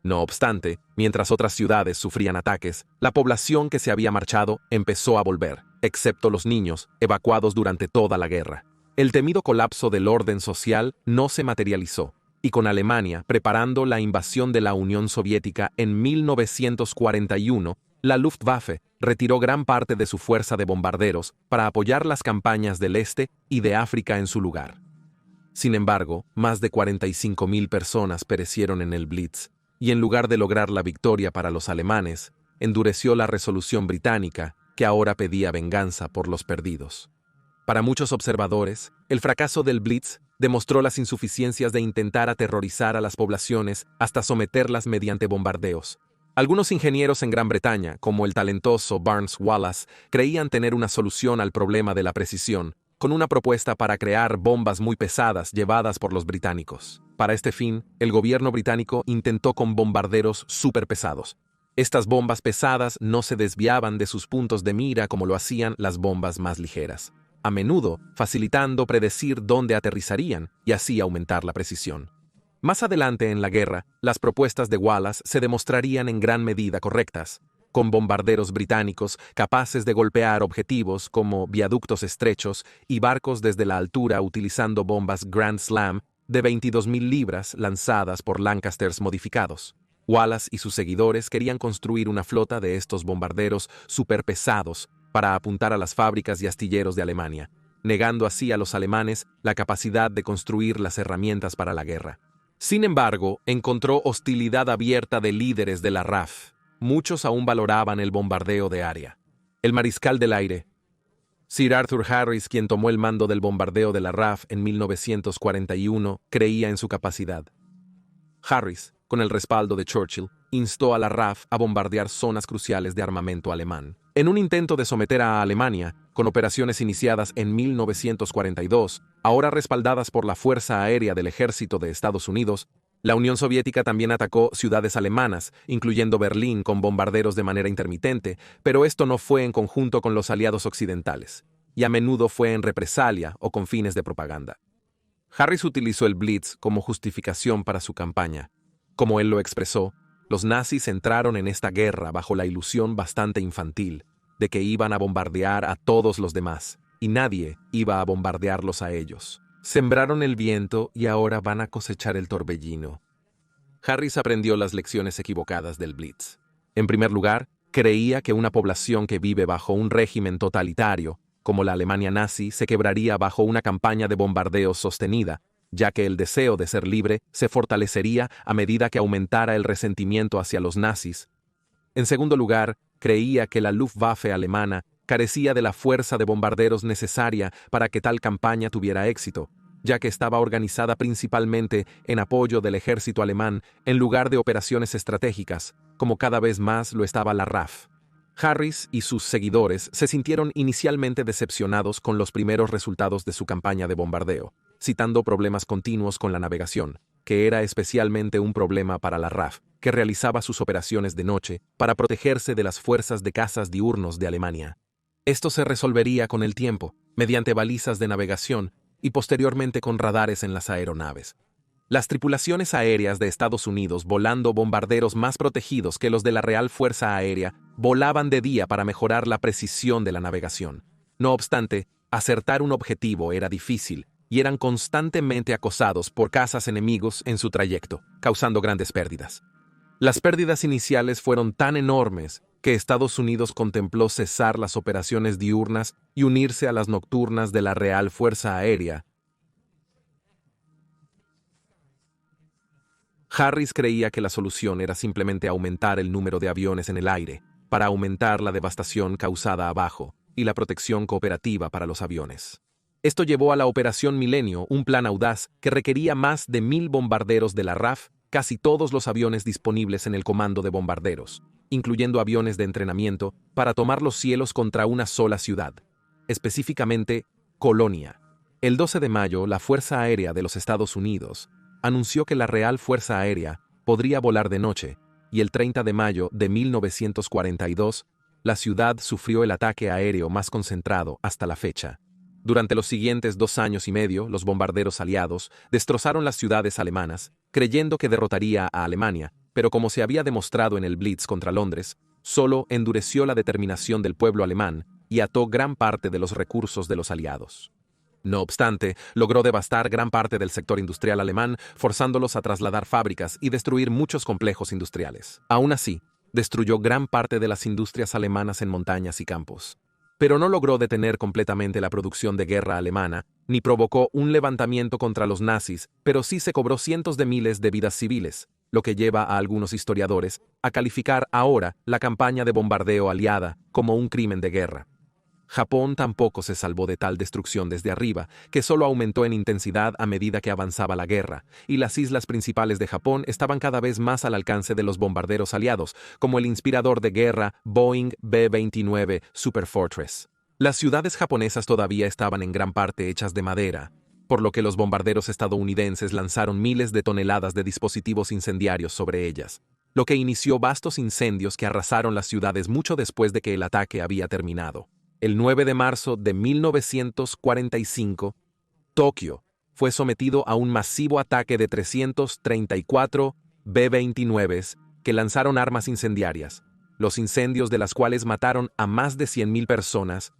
No obstante, mientras otras ciudades sufrían ataques, la población que se había marchado empezó a volver, excepto los niños, evacuados durante toda la guerra. El temido colapso del orden social no se materializó, y con Alemania preparando la invasión de la Unión Soviética en 1941, la Luftwaffe retiró gran parte de su fuerza de bombarderos para apoyar las campañas del Este y de África en su lugar. Sin embargo, más de 45.000 personas perecieron en el Blitz, y en lugar de lograr la victoria para los alemanes, endureció la resolución británica, que ahora pedía venganza por los perdidos. Para muchos observadores, el fracaso del Blitz demostró las insuficiencias de intentar aterrorizar a las poblaciones hasta someterlas mediante bombardeos. Algunos ingenieros en Gran Bretaña, como el talentoso Barnes Wallis, creían tener una solución al problema de la precisión, con una propuesta para crear bombas muy pesadas llevadas por los británicos. Para este fin, el gobierno británico intentó con bombarderos superpesados. Estas bombas pesadas no se desviaban de sus puntos de mira como lo hacían las bombas más ligeras, a menudo facilitando predecir dónde aterrizarían y así aumentar la precisión. Más adelante en la guerra, las propuestas de Wallace se demostrarían en gran medida correctas, con bombarderos británicos capaces de golpear objetivos como viaductos estrechos y barcos desde la altura utilizando bombas Grand Slam de 22.000 libras lanzadas por Lancasters modificados. Wallace y sus seguidores querían construir una flota de estos bombarderos superpesados para apuntar a las fábricas y astilleros de Alemania, negando así a los alemanes la capacidad de construir las herramientas para la guerra. Sin embargo, encontró hostilidad abierta de líderes de la RAF. Muchos aún valoraban el bombardeo de área. El mariscal del aire, Sir Arthur Harris, quien tomó el mando del bombardeo de la RAF en 1941, creía en su capacidad. Harris, con el respaldo de Churchill, instó a la RAF a bombardear zonas cruciales de armamento alemán. En un intento de someter a Alemania, con operaciones iniciadas en 1942, ahora respaldadas por la Fuerza Aérea del Ejército de Estados Unidos, la Unión Soviética también atacó ciudades alemanas, incluyendo Berlín, con bombarderos de manera intermitente, pero esto no fue en conjunto con los aliados occidentales, y a menudo fue en represalia o con fines de propaganda. Harris utilizó el Blitz como justificación para su campaña. Como él lo expresó, los nazis entraron en esta guerra bajo la ilusión bastante infantil de que iban a bombardear a todos los demás, y nadie iba a bombardearlos a ellos. Sembraron el viento y ahora van a cosechar el torbellino. Harris aprendió las lecciones equivocadas del Blitz. En primer lugar, creía que una población que vive bajo un régimen totalitario, como la Alemania nazi, se quebraría bajo una campaña de bombardeos sostenida, ya que el deseo de ser libre se fortalecería a medida que aumentara el resentimiento hacia los nazis. En segundo lugar, creía que la Luftwaffe alemana carecía de la fuerza de bombarderos necesaria para que tal campaña tuviera éxito, ya que estaba organizada principalmente en apoyo del ejército alemán en lugar de operaciones estratégicas, como cada vez más lo estaba la RAF. Harris y sus seguidores se sintieron inicialmente decepcionados con los primeros resultados de su campaña de bombardeo, citando problemas continuos con la navegación, que era especialmente un problema para la RAF, que realizaba sus operaciones de noche para protegerse de las fuerzas de cazas diurnos de Alemania. Esto se resolvería con el tiempo, mediante balizas de navegación y posteriormente con radares en las aeronaves. Las tripulaciones aéreas de Estados Unidos, volando bombarderos más protegidos que los de la Real Fuerza Aérea, volaban de día para mejorar la precisión de la navegación. No obstante, acertar un objetivo era difícil y eran constantemente acosados por cazas enemigos en su trayecto, causando grandes pérdidas. Las pérdidas iniciales fueron tan enormes que Estados Unidos contempló cesar las operaciones diurnas y unirse a las nocturnas de la Real Fuerza Aérea. Harris creía que la solución era simplemente aumentar el número de aviones en el aire, para aumentar la devastación causada abajo y la protección cooperativa para los aviones. Esto llevó a la Operación Milenio, un plan audaz que requería más de 1.000 bombarderos de la RAF, casi todos los aviones disponibles en el comando de bombarderos, incluyendo aviones de entrenamiento, para tomar los cielos contra una sola ciudad, específicamente Colonia. El 12 de mayo, la Fuerza Aérea de los Estados Unidos anunció que la Real Fuerza Aérea podría volar de noche, y el 30 de mayo de 1942, la ciudad sufrió el ataque aéreo más concentrado hasta la fecha. Durante los siguientes 2 años y medio, los bombarderos aliados destrozaron las ciudades alemanas, creyendo que derrotaría a Alemania, pero como se había demostrado en el Blitz contra Londres, solo endureció la determinación del pueblo alemán y ató gran parte de los recursos de los aliados. No obstante, logró devastar gran parte del sector industrial alemán, forzándolos a trasladar fábricas y destruir muchos complejos industriales. Aún así, destruyó gran parte de las industrias alemanas en montañas y campos. Pero no logró detener completamente la producción de guerra alemana, ni provocó un levantamiento contra los nazis, pero sí se cobró cientos de miles de vidas civiles, lo que lleva a algunos historiadores a calificar ahora la campaña de bombardeo aliada como un crimen de guerra. Japón tampoco se salvó de tal destrucción desde arriba, que solo aumentó en intensidad a medida que avanzaba la guerra, y las islas principales de Japón estaban cada vez más al alcance de los bombarderos aliados, como el inspirador de guerra Boeing B-29 Superfortress. Las ciudades japonesas todavía estaban en gran parte hechas de madera, por lo que los bombarderos estadounidenses lanzaron miles de toneladas de dispositivos incendiarios sobre ellas, lo que inició vastos incendios que arrasaron las ciudades mucho después de que el ataque había terminado. El 9 de marzo de 1945, Tokio fue sometido a un masivo ataque de 334 B-29s que lanzaron armas incendiarias, los incendios de las cuales mataron a más de 100.000 personas.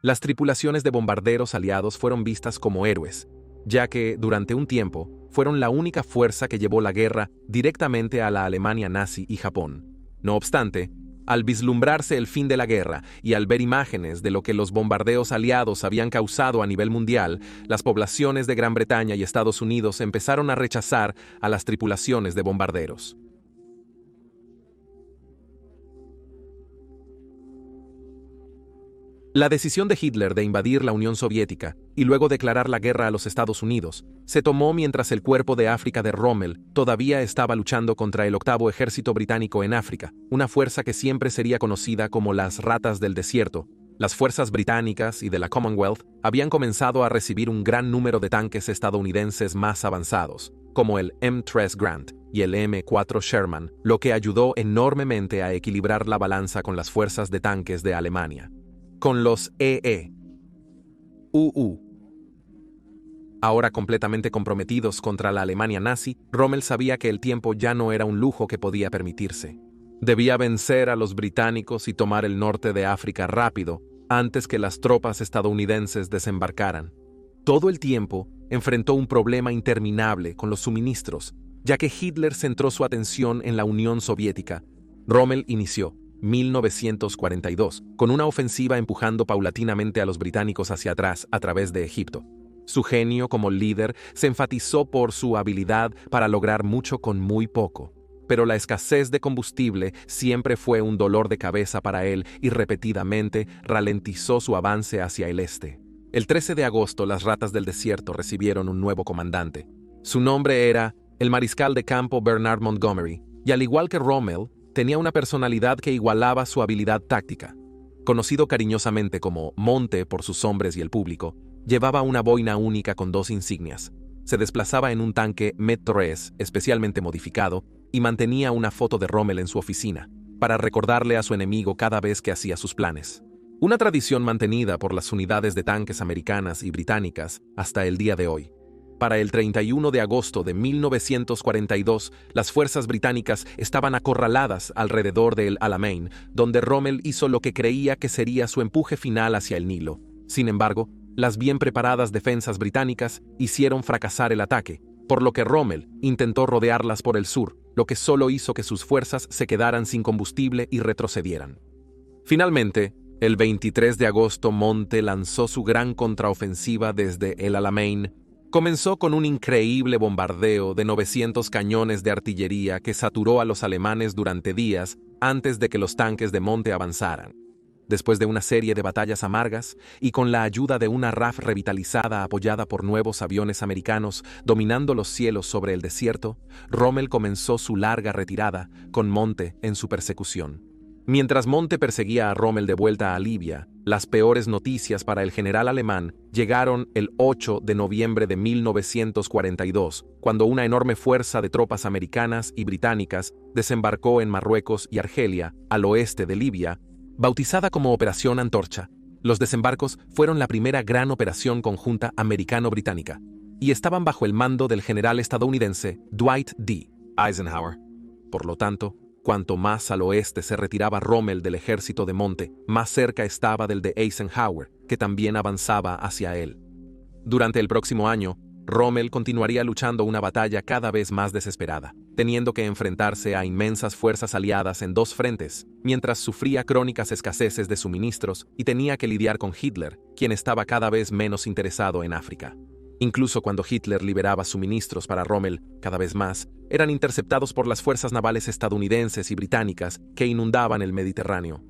Las tripulaciones de bombarderos aliados fueron vistas como héroes, ya que, durante un tiempo, fueron la única fuerza que llevó la guerra directamente a la Alemania nazi y Japón. No obstante, al vislumbrarse el fin de la guerra y al ver imágenes de lo que los bombardeos aliados habían causado a nivel mundial, las poblaciones de Gran Bretaña y Estados Unidos empezaron a rechazar a las tripulaciones de bombarderos. La decisión de Hitler de invadir la Unión Soviética y luego declarar la guerra a los Estados Unidos se tomó mientras el Cuerpo de África de Rommel todavía estaba luchando contra el Octavo Ejército Británico en África, una fuerza que siempre sería conocida como las Ratas del Desierto. Las fuerzas británicas y de la Commonwealth habían comenzado a recibir un gran número de tanques estadounidenses más avanzados, como el M3 Grant y el M4 Sherman, lo que ayudó enormemente a equilibrar la balanza con las fuerzas de tanques de Alemania. Con los EE-UU ahora completamente comprometidos contra la Alemania nazi, Rommel sabía que el tiempo ya no era un lujo que podía permitirse. Debía vencer a los británicos y tomar el norte de África rápido, antes que las tropas estadounidenses desembarcaran. Todo el tiempo enfrentó un problema interminable con los suministros, ya que Hitler centró su atención en la Unión Soviética. Rommel inició 1942, con una ofensiva empujando paulatinamente a los británicos hacia atrás a través de Egipto. Su genio como líder se enfatizó por su habilidad para lograr mucho con muy poco, pero la escasez de combustible siempre fue un dolor de cabeza para él y repetidamente ralentizó su avance hacia el este. El 13 de agosto, las Ratas del Desierto recibieron un nuevo comandante. Su nombre era el mariscal de campo Bernard Montgomery, y al igual que Rommel, tenía una personalidad que igualaba su habilidad táctica. Conocido cariñosamente como Monte por sus hombres y el público, llevaba una boina única con 2 insignias. Se desplazaba en un tanque Met-3 especialmente modificado y mantenía una foto de Rommel en su oficina, para recordarle a su enemigo cada vez que hacía sus planes. Una tradición mantenida por las unidades de tanques americanas y británicas hasta el día de hoy. Para el 31 de agosto de 1942, las fuerzas británicas estaban acorraladas alrededor de El Alamein, donde Rommel hizo lo que creía que sería su empuje final hacia el Nilo. Sin embargo, las bien preparadas defensas británicas hicieron fracasar el ataque, por lo que Rommel intentó rodearlas por el sur, lo que solo hizo que sus fuerzas se quedaran sin combustible y retrocedieran. Finalmente, el 23 de agosto, Monte lanzó su gran contraofensiva desde El Alamein. Comenzó con un increíble bombardeo de 900 cañones de artillería que saturó a los alemanes durante días antes de que los tanques de Monte avanzaran. Después de una serie de batallas amargas y con la ayuda de una RAF revitalizada apoyada por nuevos aviones americanos dominando los cielos sobre el desierto, Rommel comenzó su larga retirada con Monte en su persecución. Mientras Monte perseguía a Rommel de vuelta a Libia, las peores noticias para el general alemán llegaron el 8 de noviembre de 1942, cuando una enorme fuerza de tropas americanas y británicas desembarcó en Marruecos y Argelia, al oeste de Libia, bautizada como Operación Antorcha. Los desembarcos fueron la primera gran operación conjunta americano-británica, y estaban bajo el mando del general estadounidense Dwight D. Eisenhower. Por lo tanto, cuanto más al oeste se retiraba Rommel del ejército de Monte, más cerca estaba del de Eisenhower, que también avanzaba hacia él. Durante el próximo año, Rommel continuaría luchando una batalla cada vez más desesperada, teniendo que enfrentarse a inmensas fuerzas aliadas en dos frentes, mientras sufría crónicas escaseces de suministros y tenía que lidiar con Hitler, quien estaba cada vez menos interesado en África. Incluso cuando Hitler liberaba suministros para Rommel, cada vez más, eran interceptados por las fuerzas navales estadounidenses y británicas que inundaban el Mediterráneo.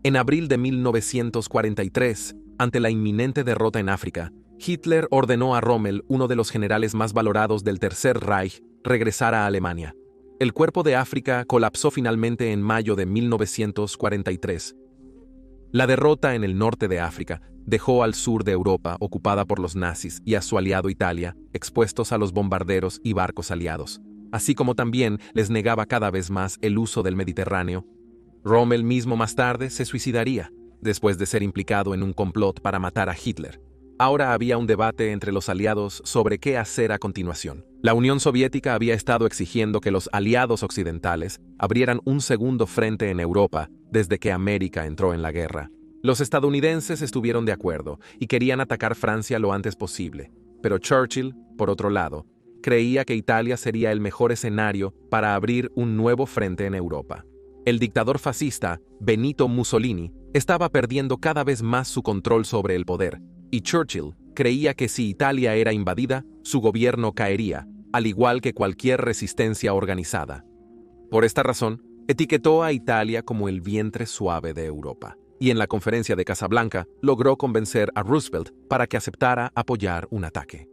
En abril de 1943, ante la inminente derrota en África, Hitler ordenó a Rommel, uno de los generales más valorados del Tercer Reich, regresar a Alemania. El Cuerpo de África colapsó finalmente en mayo de 1943. La derrota en el norte de África dejó al sur de Europa ocupada por los nazis y a su aliado Italia expuestos a los bombarderos y barcos aliados, así como también les negaba cada vez más el uso del Mediterráneo. Rommel mismo más tarde se suicidaría, después de ser implicado en un complot para matar a Hitler. Ahora había un debate entre los aliados sobre qué hacer a continuación. La Unión Soviética había estado exigiendo que los aliados occidentales abrieran un segundo frente en Europa desde que América entró en la guerra. Los estadounidenses estuvieron de acuerdo y querían atacar Francia lo antes posible, pero Churchill, por otro lado, creía que Italia sería el mejor escenario para abrir un nuevo frente en Europa. El dictador fascista, Benito Mussolini, estaba perdiendo cada vez más su control sobre el poder, y Churchill creía que si Italia era invadida, su gobierno caería, al igual que cualquier resistencia organizada. Por esta razón, etiquetó a Italia como el vientre suave de Europa, y en la conferencia de Casablanca logró convencer a Roosevelt para que aceptara apoyar un ataque.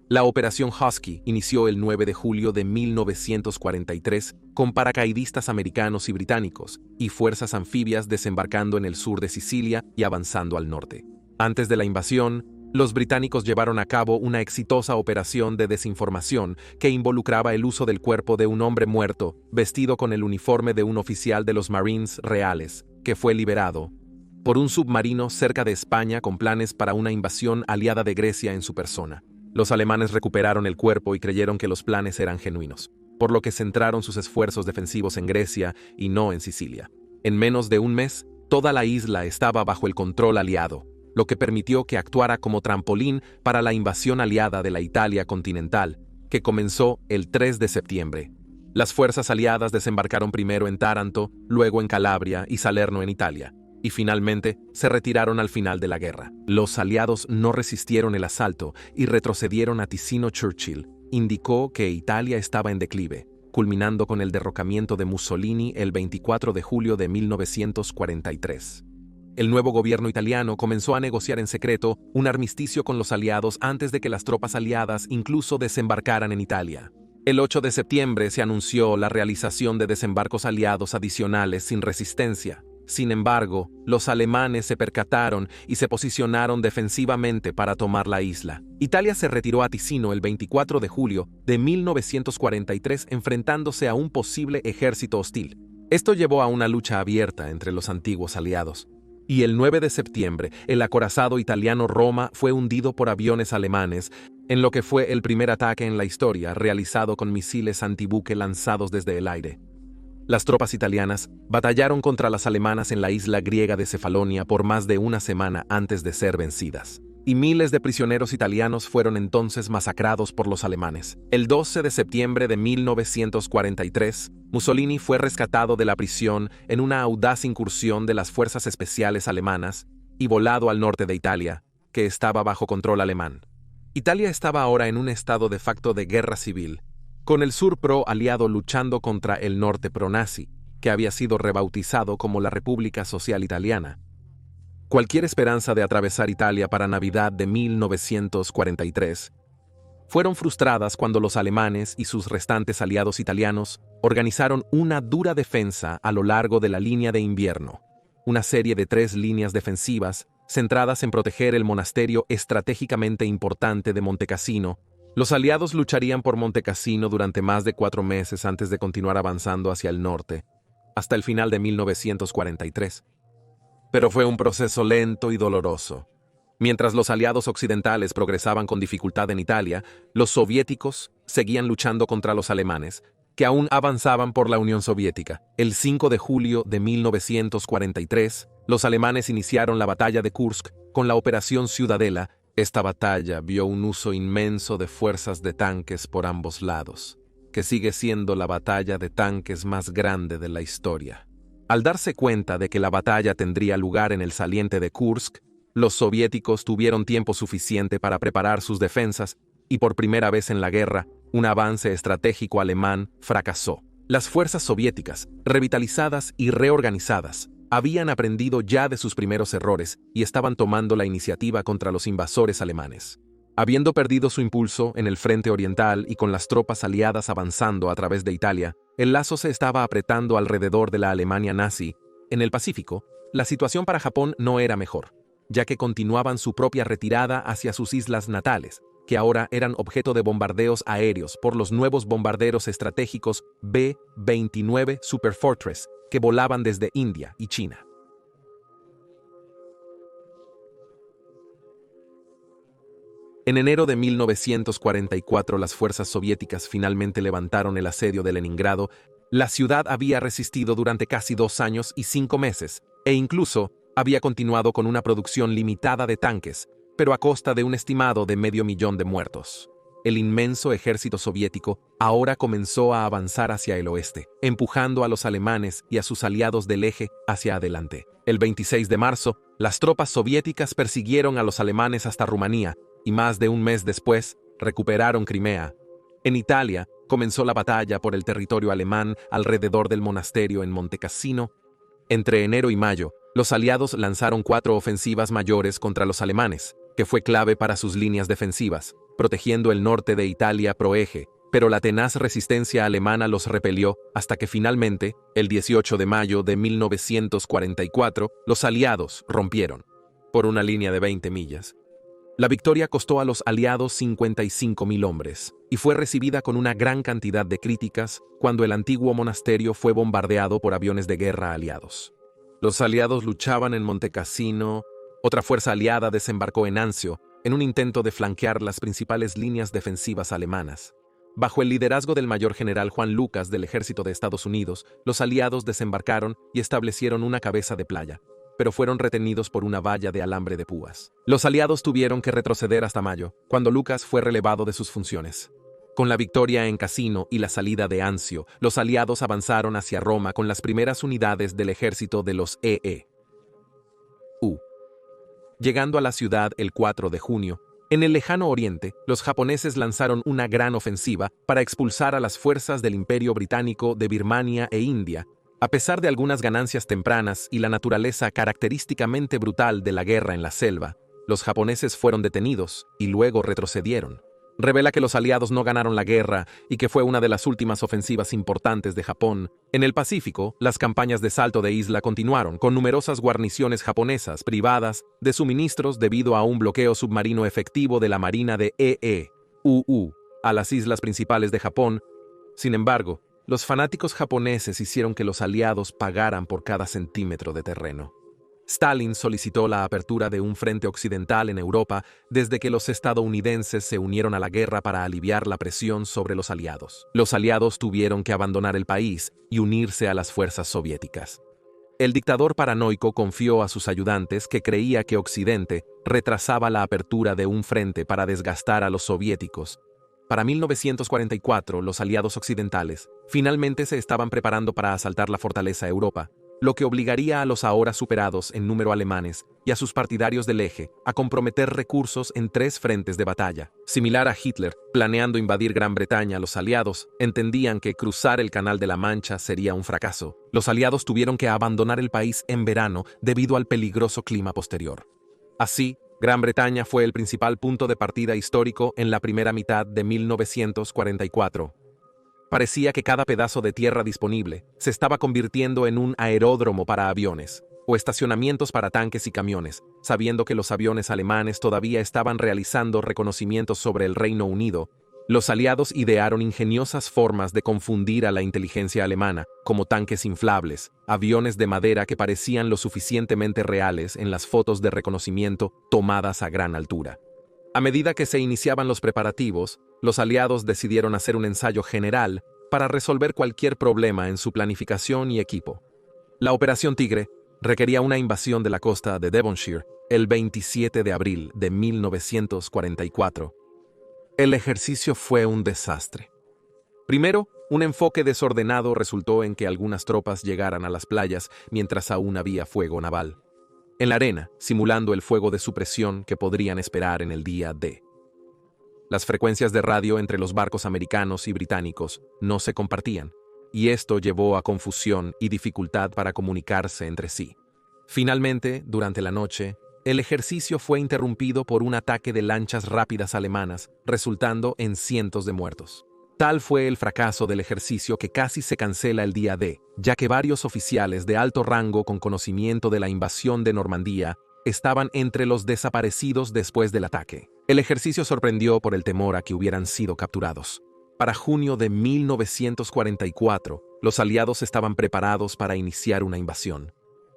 La Operación Husky inició el 9 de julio de 1943 con paracaidistas americanos y británicos y fuerzas anfibias desembarcando en el sur de Sicilia y avanzando al norte. Antes de la invasión, los británicos llevaron a cabo una exitosa operación de desinformación que involucraba el uso del cuerpo de un hombre muerto, vestido con el uniforme de un oficial de los Marines reales, que fue liberado por un submarino cerca de España con planes para una invasión aliada de Grecia en su persona. Los alemanes recuperaron el cuerpo y creyeron que los planes eran genuinos, por lo que centraron sus esfuerzos defensivos en Grecia y no en Sicilia. En menos de un mes, toda la isla estaba bajo el control aliado, lo que permitió que actuara como trampolín para la invasión aliada de la Italia continental, que comenzó el 3 de septiembre. Las fuerzas aliadas desembarcaron primero en Taranto, luego en Calabria y Salerno en Italia, y finalmente se retiraron al final de la guerra. Los aliados no resistieron el asalto y retrocedieron a Ticino. Churchill indicó que Italia estaba en declive, culminando con el derrocamiento de Mussolini el 24 de julio de 1943. El nuevo gobierno italiano comenzó a negociar en secreto un armisticio con los aliados antes de que las tropas aliadas incluso desembarcaran en Italia. El 8 de septiembre se anunció la realización de desembarcos aliados adicionales sin resistencia. Sin embargo, los alemanes se percataron y se posicionaron defensivamente para tomar la isla. Italia se retiró a Ticino el 24 de julio de 1943 enfrentándose a un posible ejército hostil. Esto llevó a una lucha abierta entre los antiguos aliados. Y el 9 de septiembre, el acorazado italiano Roma fue hundido por aviones alemanes, en lo que fue el primer ataque en la historia realizado con misiles antibuque lanzados desde el aire. Las tropas italianas batallaron contra las alemanas en la isla griega de Cefalonia por más de una semana antes de ser vencidas, y miles de prisioneros italianos fueron entonces masacrados por los alemanes. El 12 de septiembre de 1943, Mussolini fue rescatado de la prisión en una audaz incursión de las fuerzas especiales alemanas y volado al norte de Italia, que estaba bajo control alemán. Italia estaba ahora en un estado de facto de guerra civil, con el sur pro-aliado luchando contra el norte pro-nazi, que había sido rebautizado como la República Social Italiana. Cualquier esperanza de atravesar Italia para Navidad de 1943 fueron frustradas cuando los alemanes y sus restantes aliados italianos organizaron una dura defensa a lo largo de la línea de invierno, una serie de 3 líneas defensivas centradas en proteger el monasterio estratégicamente importante de Montecassino. Los aliados lucharían por Montecassino durante más de 4 meses antes de continuar avanzando hacia el norte, hasta el final de 1943. Pero fue un proceso lento y doloroso. Mientras los aliados occidentales progresaban con dificultad en Italia, los soviéticos seguían luchando contra los alemanes, que aún avanzaban por la Unión Soviética. El 5 de julio de 1943, los alemanes iniciaron la batalla de Kursk con la Operación Ciudadela. Esta batalla vio un uso inmenso de fuerzas de tanques por ambos lados, que sigue siendo la batalla de tanques más grande de la historia. Al darse cuenta de que la batalla tendría lugar en el saliente de Kursk, los soviéticos tuvieron tiempo suficiente para preparar sus defensas y por primera vez en la guerra, un avance estratégico alemán fracasó. Las fuerzas soviéticas, revitalizadas y reorganizadas, habían aprendido ya de sus primeros errores y estaban tomando la iniciativa contra los invasores alemanes. Habiendo perdido su impulso en el frente oriental y con las tropas aliadas avanzando a través de Italia, el lazo se estaba apretando alrededor de la Alemania nazi. En el Pacífico, la situación para Japón no era mejor, ya que continuaban su propia retirada hacia sus islas natales, que ahora eran objeto de bombardeos aéreos por los nuevos bombarderos estratégicos B-29 Super Fortress, que volaban desde India y China. En enero de 1944, las fuerzas soviéticas finalmente levantaron el asedio de Leningrado. La ciudad había resistido durante casi 2 años y 5 meses, e incluso había continuado con una producción limitada de tanques, pero a costa de un estimado de 500.000 de muertos. El inmenso ejército soviético ahora comenzó a avanzar hacia el oeste, empujando a los alemanes y a sus aliados del eje hacia adelante. El 26 de marzo, las tropas soviéticas persiguieron a los alemanes hasta Rumanía y más de un mes después recuperaron Crimea. En Italia, comenzó la batalla por el territorio alemán alrededor del monasterio en Montecassino. Entre enero y mayo, los aliados lanzaron 4 ofensivas mayores contra los alemanes, que fue clave para sus líneas defensivas, protegiendo el norte de Italia pro eje, pero la tenaz resistencia alemana los repelió hasta que finalmente, el 18 de mayo de 1944, los aliados rompieron, por una línea de 20 millas. La victoria costó a los aliados 55.000 hombres, y fue recibida con una gran cantidad de críticas cuando el antiguo monasterio fue bombardeado por aviones de guerra aliados. Los aliados luchaban en Montecassino. Otra fuerza aliada desembarcó en Anzio, en un intento de flanquear las principales líneas defensivas alemanas. Bajo el liderazgo del mayor general Juan Lucas del Ejército de Estados Unidos, los aliados desembarcaron y establecieron una cabeza de playa, pero fueron retenidos por una valla de alambre de púas. Los aliados tuvieron que retroceder hasta mayo, cuando Lucas fue relevado de sus funciones. Con la victoria en Cassino y la salida de Anzio, los aliados avanzaron hacia Roma con las primeras unidades del ejército de los E.E.U. Llegando a la ciudad el 4 de junio, en el lejano oriente, los japoneses lanzaron una gran ofensiva para expulsar a las fuerzas del Imperio Británico de Birmania e India. A pesar de algunas ganancias tempranas y la naturaleza característicamente brutal de la guerra en la selva, los japoneses fueron detenidos y luego retrocedieron. Revela que los aliados no ganaron la guerra y que fue una de las últimas ofensivas importantes de Japón. En el Pacífico, las campañas de salto de isla continuaron, con numerosas guarniciones japonesas privadas de suministros debido a un bloqueo submarino efectivo de la Marina de E.E.U. a las islas principales de Japón. Sin embargo, los fanáticos japoneses hicieron que los aliados pagaran por cada centímetro de terreno. Stalin solicitó la apertura de un frente occidental en Europa desde que los estadounidenses se unieron a la guerra para aliviar la presión sobre los aliados. Los aliados tuvieron que abandonar el país y unirse a las fuerzas soviéticas. El dictador paranoico confió a sus ayudantes que creía que Occidente retrasaba la apertura de un frente para desgastar a los soviéticos. Para 1944, los aliados occidentales finalmente se estaban preparando para asaltar la fortaleza Europa, lo que obligaría a los ahora superados en número alemanes y a sus partidarios del eje a comprometer recursos en 3 frentes de batalla. Similar a Hitler, planeando invadir Gran Bretaña, los aliados entendían que cruzar el Canal de la Mancha sería un fracaso. Los aliados tuvieron que abandonar el país en verano debido al peligroso clima posterior. Así, Gran Bretaña fue el principal punto de partida histórico en la primera mitad de 1944. Parecía que cada pedazo de tierra disponible se estaba convirtiendo en un aeródromo para aviones, o estacionamientos para tanques y camiones, sabiendo que los aviones alemanes todavía estaban realizando reconocimientos sobre el Reino Unido. Los aliados idearon ingeniosas formas de confundir a la inteligencia alemana, como tanques inflables, aviones de madera que parecían lo suficientemente reales en las fotos de reconocimiento tomadas a gran altura. A medida que se iniciaban los preparativos, los aliados decidieron hacer un ensayo general para resolver cualquier problema en su planificación y equipo. La Operación Tigre requería una invasión de la costa de Devonshire el 27 de abril de 1944. El ejercicio fue un desastre. Primero, un enfoque desordenado resultó en que algunas tropas llegaran a las playas mientras aún había fuego naval. En la arena, simulando el fuego de supresión que podrían esperar en el día D. Las frecuencias de radio entre los barcos americanos y británicos no se compartían, y esto llevó a confusión y dificultad para comunicarse entre sí. Finalmente, durante la noche, el ejercicio fue interrumpido por un ataque de lanchas rápidas alemanas, resultando en cientos de muertos. Tal fue el fracaso del ejercicio que casi se cancela el día D, ya que varios oficiales de alto rango con conocimiento de la invasión de Normandía estaban entre los desaparecidos después del ataque. El ejercicio sorprendió por el temor a que hubieran sido capturados. Para junio de 1944, los aliados estaban preparados para iniciar una invasión.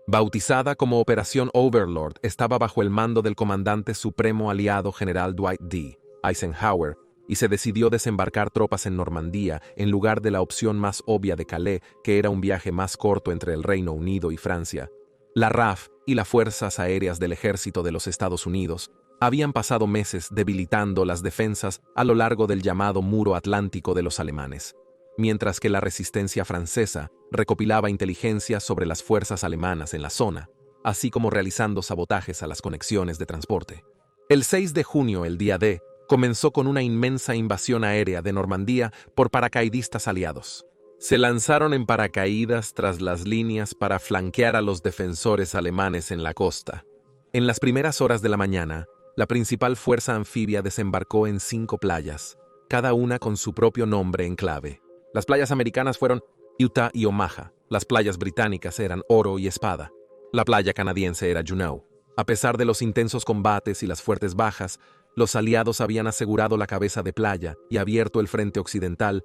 Bautizada como Operación Overlord, estaba bajo el mando del comandante supremo aliado general Dwight D. Eisenhower, y se decidió desembarcar tropas en Normandía en lugar de la opción más obvia de Calais, que era un viaje más corto entre el Reino Unido y Francia. La RAF y las fuerzas aéreas del ejército de los Estados Unidos habían pasado meses debilitando las defensas a lo largo del llamado Muro Atlántico de los alemanes, mientras que la resistencia francesa recopilaba inteligencia sobre las fuerzas alemanas en la zona, así como realizando sabotajes a las conexiones de transporte. El 6 de junio, el día D, comenzó con una inmensa invasión aérea de Normandía por paracaidistas aliados. Se lanzaron en paracaídas tras las líneas para flanquear a los defensores alemanes en la costa. En las primeras horas de la mañana, la principal fuerza anfibia desembarcó en 5 playas, cada una con su propio nombre en clave. Las playas americanas fueron Utah y Omaha. Las playas británicas eran Oro y Espada. La playa canadiense era Juneau. A pesar de los intensos combates y las fuertes bajas, los aliados habían asegurado la cabeza de playa y abierto el frente occidental.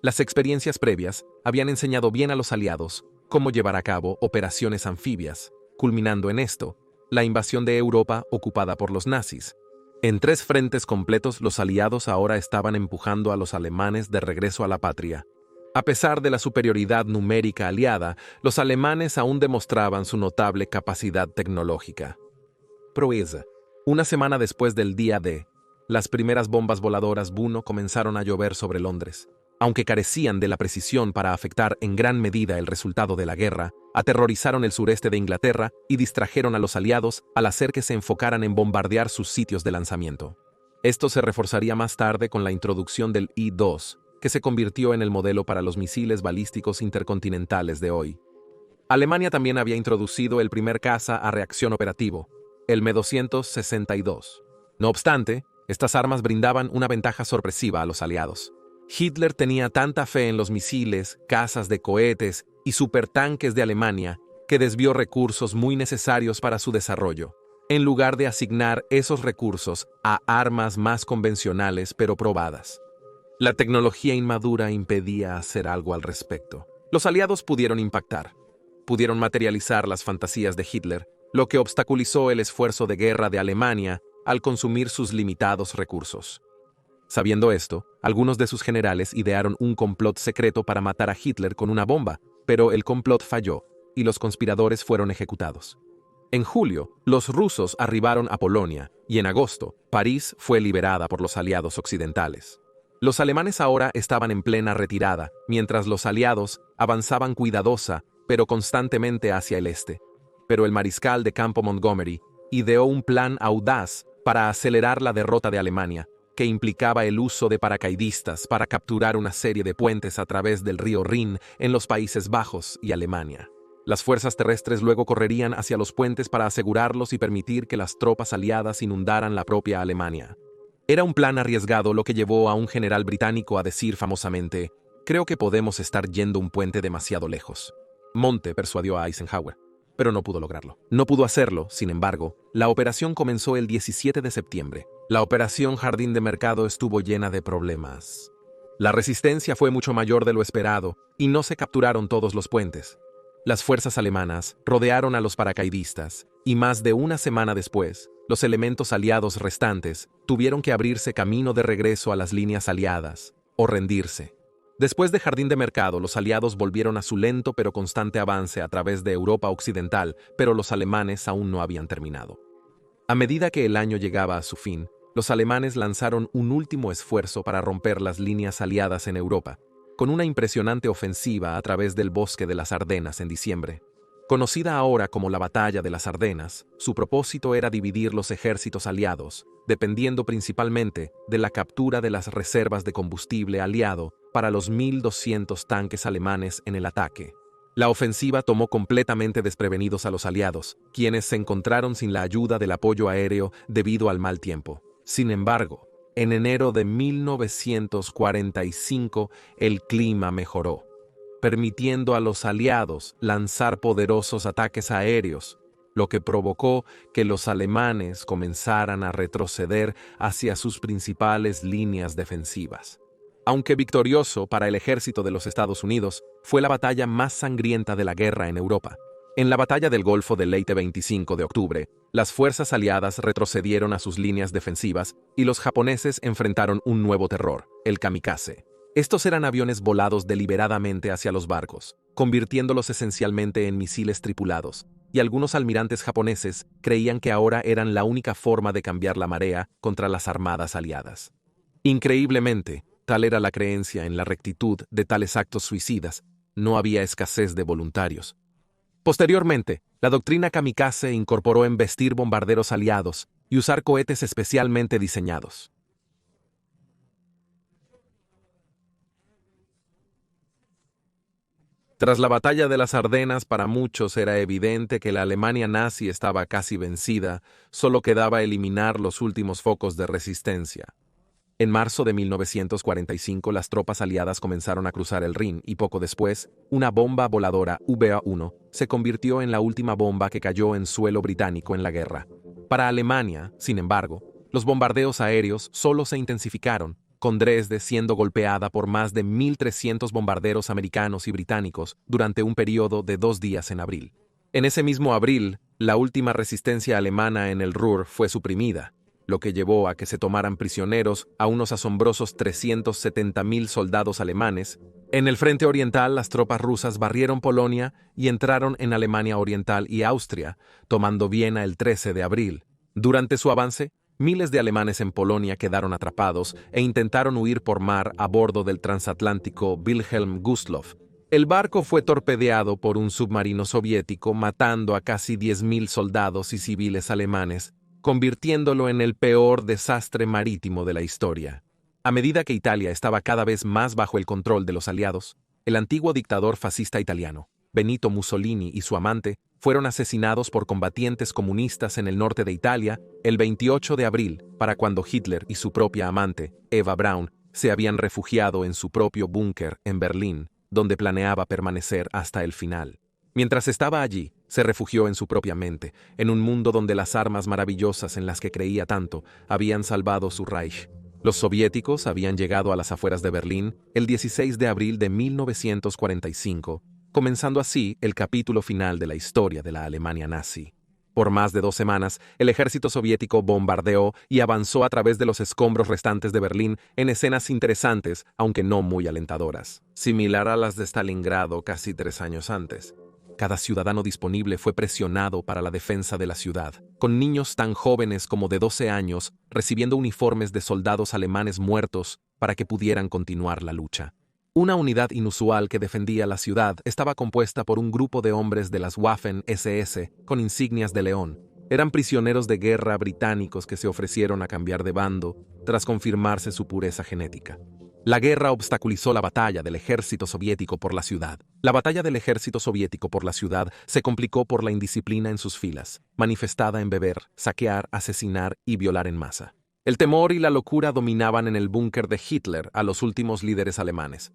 Las experiencias previas habían enseñado bien a los aliados cómo llevar a cabo operaciones anfibias, culminando en esto, la invasión de Europa ocupada por los nazis. En 3 frentes completos, los aliados ahora estaban empujando a los alemanes de regreso a la patria. A pesar de la superioridad numérica aliada, los alemanes aún demostraban su notable capacidad tecnológica. Proeza. Una semana después del día D, las primeras bombas voladoras Buno comenzaron a llover sobre Londres. Aunque carecían de la precisión para afectar en gran medida el resultado de la guerra, aterrorizaron el sureste de Inglaterra y distrajeron a los aliados al hacer que se enfocaran en bombardear sus sitios de lanzamiento. Esto se reforzaría más tarde con la introducción del I-2, que se convirtió en el modelo para los misiles balísticos intercontinentales de hoy. Alemania también había introducido el primer caza a reacción operativo, el Me-262. No obstante, estas armas brindaban una ventaja sorpresiva a los aliados. Hitler tenía tanta fe en los misiles, cazas de cohetes y supertanques de Alemania que desvió recursos muy necesarios para su desarrollo, en lugar de asignar esos recursos a armas más convencionales pero probadas. La tecnología inmadura impedía hacer algo al respecto. Los aliados pudieron impactar, pudieron materializar las fantasías de Hitler, lo que obstaculizó el esfuerzo de guerra de Alemania al consumir sus limitados recursos. Sabiendo esto, algunos de sus generales idearon un complot secreto para matar a Hitler con una bomba, pero el complot falló y los conspiradores fueron ejecutados. En julio, los rusos arribaron a Polonia y en agosto, París fue liberada por los aliados occidentales. Los alemanes ahora estaban en plena retirada, mientras los aliados avanzaban cuidadosa pero constantemente hacia el este. Pero el mariscal de campo Montgomery ideó un plan audaz para acelerar la derrota de Alemania, que implicaba el uso de paracaidistas para capturar una serie de puentes a través del río Rin en los Países Bajos y Alemania. Las fuerzas terrestres luego correrían hacia los puentes para asegurarlos y permitir que las tropas aliadas inundaran la propia Alemania. Era un plan arriesgado, lo que llevó a un general británico a decir famosamente: «Creo que podemos estar yendo un puente demasiado lejos». Monte persuadió a Eisenhower, pero no pudo lograrlo. No pudo hacerlo, sin embargo. La operación comenzó el 17 de septiembre. La operación Jardín de Mercado estuvo llena de problemas. La resistencia fue mucho mayor de lo esperado y no se capturaron todos los puentes. Las fuerzas alemanas rodearon a los paracaidistas y más de una semana después, los elementos aliados restantes tuvieron que abrirse camino de regreso a las líneas aliadas o rendirse. Después de Jardín de Mercado, los aliados volvieron a su lento pero constante avance a través de Europa Occidental, pero los alemanes aún no habían terminado. A medida que el año llegaba a su fin, los alemanes lanzaron un último esfuerzo para romper las líneas aliadas en Europa, con una impresionante ofensiva a través del bosque de las Ardenas en diciembre. Conocida ahora como la Batalla de las Ardenas, su propósito era dividir los ejércitos aliados, dependiendo principalmente de la captura de las reservas de combustible aliado para los 1.200 tanques alemanes en el ataque. La ofensiva tomó completamente desprevenidos a los aliados, quienes se encontraron sin la ayuda del apoyo aéreo debido al mal tiempo. Sin embargo, en enero de 1945 el clima mejoró, permitiendo a los aliados lanzar poderosos ataques aéreos, lo que provocó que los alemanes comenzaran a retroceder hacia sus principales líneas defensivas. Aunque victorioso para el ejército de los Estados Unidos, fue la batalla más sangrienta de la guerra en Europa. En la batalla del Golfo del Leyte 25 de octubre, las fuerzas aliadas retrocedieron a sus líneas defensivas y los japoneses enfrentaron un nuevo terror, el kamikaze. Estos eran aviones volados deliberadamente hacia los barcos, convirtiéndolos esencialmente en misiles tripulados, y algunos almirantes japoneses creían que ahora eran la única forma de cambiar la marea contra las armadas aliadas. Increíblemente, tal era la creencia en la rectitud de tales actos suicidas, no había escasez de voluntarios. Posteriormente, la doctrina kamikaze incorporó embestir bombarderos aliados y usar cohetes especialmente diseñados. Tras la batalla de las Ardenas, para muchos era evidente que la Alemania nazi estaba casi vencida, solo quedaba eliminar los últimos focos de resistencia. En marzo de 1945, las tropas aliadas comenzaron a cruzar el Rin y poco después, una bomba voladora VA-1 se convirtió en la última bomba que cayó en suelo británico en la guerra. Para Alemania, sin embargo, los bombardeos aéreos solo se intensificaron, con Dresde siendo golpeada por más de 1.300 bombarderos americanos y británicos durante un periodo de 2 días en abril. En ese mismo abril, la última resistencia alemana en el Ruhr fue suprimida, lo que llevó a que se tomaran prisioneros a unos asombrosos 370.000 soldados alemanes. En el frente oriental, las tropas rusas barrieron Polonia y entraron en Alemania Oriental y Austria, tomando Viena el 13 de abril. Durante su avance, miles de alemanes en Polonia quedaron atrapados e intentaron huir por mar a bordo del transatlántico Wilhelm Gustloff. El barco fue torpedeado por un submarino soviético, matando a casi 10.000 soldados y civiles alemanes, convirtiéndolo en el peor desastre marítimo de la historia. A medida que Italia estaba cada vez más bajo el control de los aliados, el antiguo dictador fascista italiano, Benito Mussolini, y su amante fueron asesinados por combatientes comunistas en el norte de Italia el 28 de abril, para cuando Hitler y su propia amante, Eva Braun, se habían refugiado en su propio búnker en Berlín, donde planeaba permanecer hasta el final. Mientras estaba allí, se refugió en su propia mente, en un mundo donde las armas maravillosas en las que creía tanto habían salvado su Reich. Los soviéticos habían llegado a las afueras de Berlín el 16 de abril de 1945, comenzando así el capítulo final de la historia de la Alemania nazi. Por más de 2 semanas, el ejército soviético bombardeó y avanzó a través de los escombros restantes de Berlín en escenas interesantes, aunque no muy alentadoras, similar a las de Stalingrado casi 3 años antes. Cada ciudadano disponible fue presionado para la defensa de la ciudad, con niños tan jóvenes como de 12 años recibiendo uniformes de soldados alemanes muertos para que pudieran continuar la lucha. Una unidad inusual que defendía la ciudad estaba compuesta por un grupo de hombres de las Waffen-SS con insignias de león. Eran prisioneros de guerra británicos que se ofrecieron a cambiar de bando tras confirmarse su pureza genética. La guerra obstaculizó la batalla del ejército soviético por la ciudad. La batalla del ejército soviético por la ciudad se complicó por la indisciplina en sus filas, manifestada en beber, saquear, asesinar y violar en masa. El temor y la locura dominaban en el búnker de Hitler a los últimos líderes alemanes.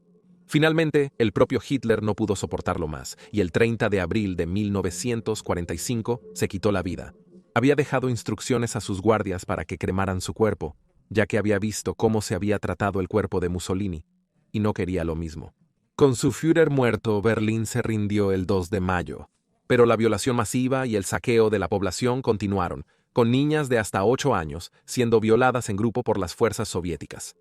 Finalmente, el propio Hitler no pudo soportarlo más, y el 30 de abril de 1945 se quitó la vida. Había dejado instrucciones a sus guardias para que cremaran su cuerpo, ya que había visto cómo se había tratado el cuerpo de Mussolini, y no quería lo mismo. Con su Führer muerto, Berlín se rindió el 2 de mayo, pero la violación masiva y el saqueo de la población continuaron, con niñas de hasta 8 años siendo violadas en grupo por las fuerzas soviéticas.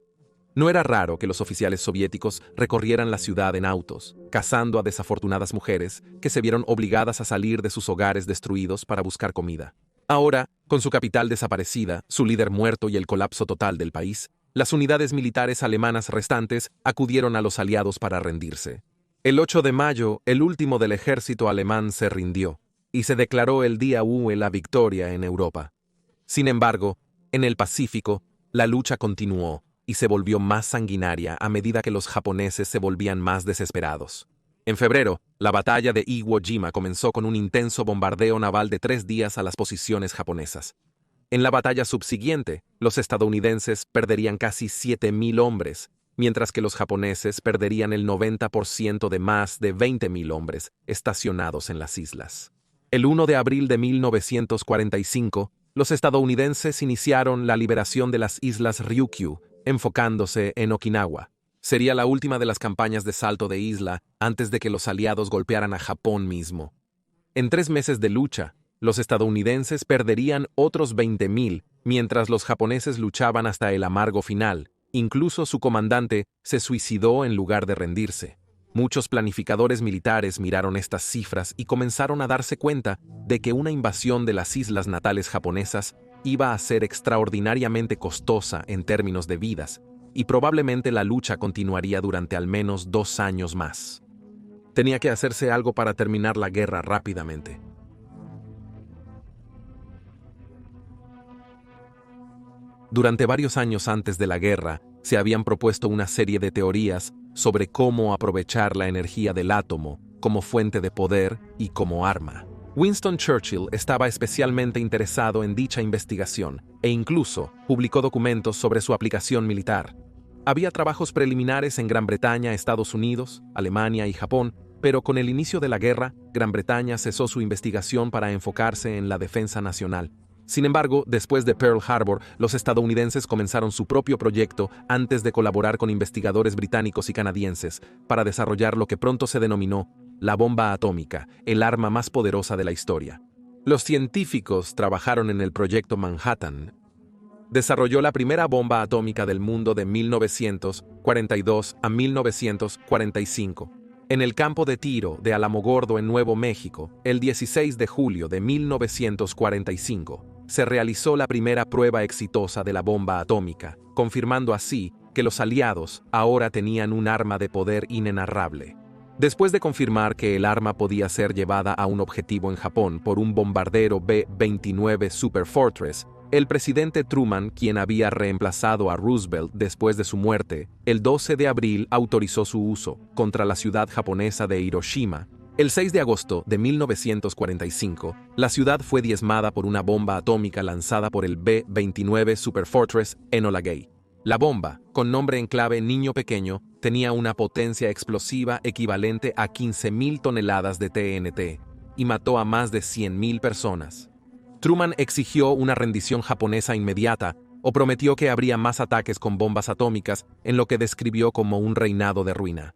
No era raro que los oficiales soviéticos recorrieran la ciudad en autos, cazando a desafortunadas mujeres que se vieron obligadas a salir de sus hogares destruidos para buscar comida. Ahora, con su capital desaparecida, su líder muerto y el colapso total del país, las unidades militares alemanas restantes acudieron a los aliados para rendirse. El 8 de mayo, el último del ejército alemán se rindió, y se declaró el día U de la victoria en Europa. Sin embargo, en el Pacífico, la lucha continuó y se volvió más sanguinaria a medida que los japoneses se volvían más desesperados. En febrero, la batalla de Iwo Jima comenzó con un intenso bombardeo naval de 3 días a las posiciones japonesas. En la batalla subsiguiente, los estadounidenses perderían casi 7.000 hombres, mientras que los japoneses perderían el 90% de más de 20.000 hombres estacionados en las islas. El 1 de abril de 1945, los estadounidenses iniciaron la liberación de las islas Ryukyu, enfocándose en Okinawa. Sería la última de las campañas de salto de isla antes de que los aliados golpearan a Japón mismo. En 3 meses de lucha, los estadounidenses perderían otros 20.000, mientras los japoneses luchaban hasta el amargo final. Incluso su comandante se suicidó en lugar de rendirse. Muchos planificadores militares miraron estas cifras y comenzaron a darse cuenta de que una invasión de las islas natales japonesas iba a ser extraordinariamente costosa en términos de vidas, y probablemente la lucha continuaría durante al menos 2 años más. Tenía que hacerse algo para terminar la guerra rápidamente. Durante varios años antes de la guerra, se habían propuesto una serie de teorías sobre cómo aprovechar la energía del átomo como fuente de poder y como arma. Winston Churchill estaba especialmente interesado en dicha investigación e incluso publicó documentos sobre su aplicación militar. Había trabajos preliminares en Gran Bretaña, Estados Unidos, Alemania y Japón, pero con el inicio de la guerra, Gran Bretaña cesó su investigación para enfocarse en la defensa nacional. Sin embargo, después de Pearl Harbor, los estadounidenses comenzaron su propio proyecto antes de colaborar con investigadores británicos y canadienses para desarrollar lo que pronto se denominó la bomba atómica, el arma más poderosa de la historia. Los científicos trabajaron en el proyecto Manhattan. Desarrolló la primera bomba atómica del mundo de 1942 a 1945. En el campo de tiro de Alamogordo en Nuevo México, el 16 de julio de 1945, se realizó la primera prueba exitosa de la bomba atómica, confirmando así que los aliados ahora tenían un arma de poder inenarrable. Después de confirmar que el arma podía ser llevada a un objetivo en Japón por un bombardero B-29 Superfortress, el presidente Truman, quien había reemplazado a Roosevelt después de su muerte, el 12 de abril autorizó su uso contra la ciudad japonesa de Hiroshima. El 6 de agosto de 1945, la ciudad fue diezmada por una bomba atómica lanzada por el B-29 Superfortress Enola Gay. La bomba, con nombre en clave Niño Pequeño, tenía una potencia explosiva equivalente a 15.000 toneladas de TNT y mató a más de 100.000 personas. Truman exigió una rendición japonesa inmediata o prometió que habría más ataques con bombas atómicas en lo que describió como un reinado de ruina.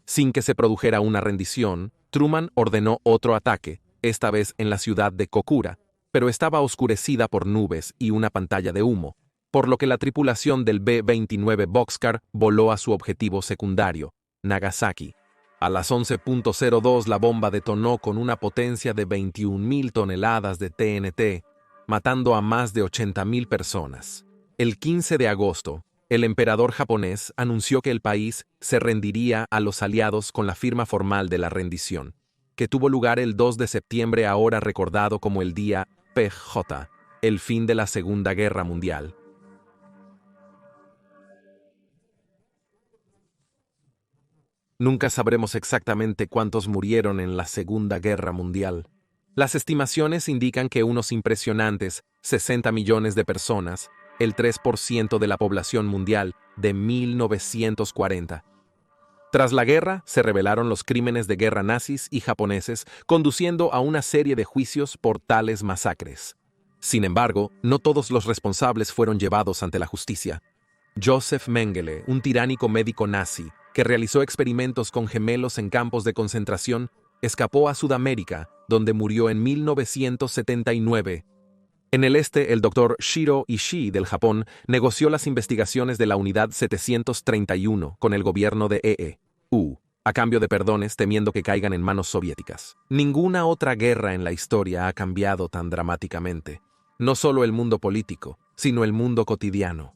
Sin que se produjera una rendición, Truman ordenó otro ataque, esta vez en la ciudad de Kokura, pero estaba oscurecida por nubes y una pantalla de humo, por lo que la tripulación del B-29 Boxcar voló a su objetivo secundario, Nagasaki. A las 11:02 la bomba detonó con una potencia de 21.000 toneladas de TNT, matando a más de 80.000 personas. El 15 de agosto, el emperador japonés anunció que el país se rendiría a los aliados con la firma formal de la rendición, que tuvo lugar el 2 de septiembre, ahora recordado como el Día PJ, el fin de la Segunda Guerra Mundial. Nunca sabremos exactamente cuántos murieron en la Segunda Guerra Mundial. Las estimaciones indican que unos impresionantes 60 millones de personas, el 3% de la población mundial de 1940. Tras la guerra, se revelaron los crímenes de guerra nazis y japoneses, conduciendo a una serie de juicios por tales masacres. Sin embargo, no todos los responsables fueron llevados ante la justicia. Joseph Mengele, un tiránico médico nazi que realizó experimentos con gemelos en campos de concentración, escapó a Sudamérica, donde murió en 1979. En el este, el doctor Shiro Ishii del Japón negoció las investigaciones de la Unidad 731 con el gobierno de E.U., a cambio de perdones temiendo que caigan en manos soviéticas. Ninguna otra guerra en la historia ha cambiado tan dramáticamente. No solo el mundo político, sino el mundo cotidiano.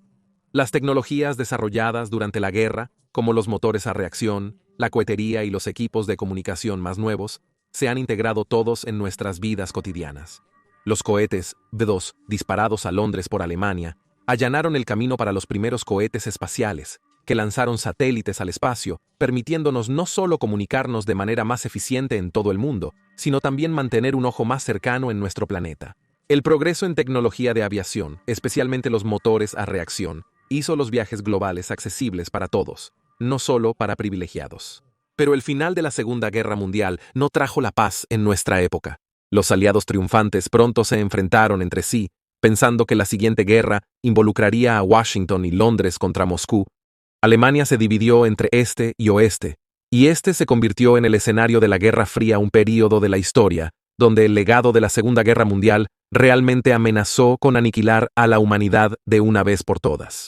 Las tecnologías desarrolladas durante la guerra, como los motores a reacción, la cohetería y los equipos de comunicación más nuevos, se han integrado todos en nuestras vidas cotidianas. Los cohetes V2, disparados a Londres por Alemania, allanaron el camino para los primeros cohetes espaciales, que lanzaron satélites al espacio, permitiéndonos no solo comunicarnos de manera más eficiente en todo el mundo, sino también mantener un ojo más cercano en nuestro planeta. El progreso en tecnología de aviación, especialmente los motores a reacción, hizo los viajes globales accesibles para todos, no solo para privilegiados. Pero el final de la Segunda Guerra Mundial no trajo la paz en nuestra época. Los aliados triunfantes pronto se enfrentaron entre sí, pensando que la siguiente guerra involucraría a Washington y Londres contra Moscú. Alemania se dividió entre este y oeste, y este se convirtió en el escenario de la Guerra Fría, un período de la historia donde el legado de la Segunda Guerra Mundial realmente amenazó con aniquilar a la humanidad de una vez por todas.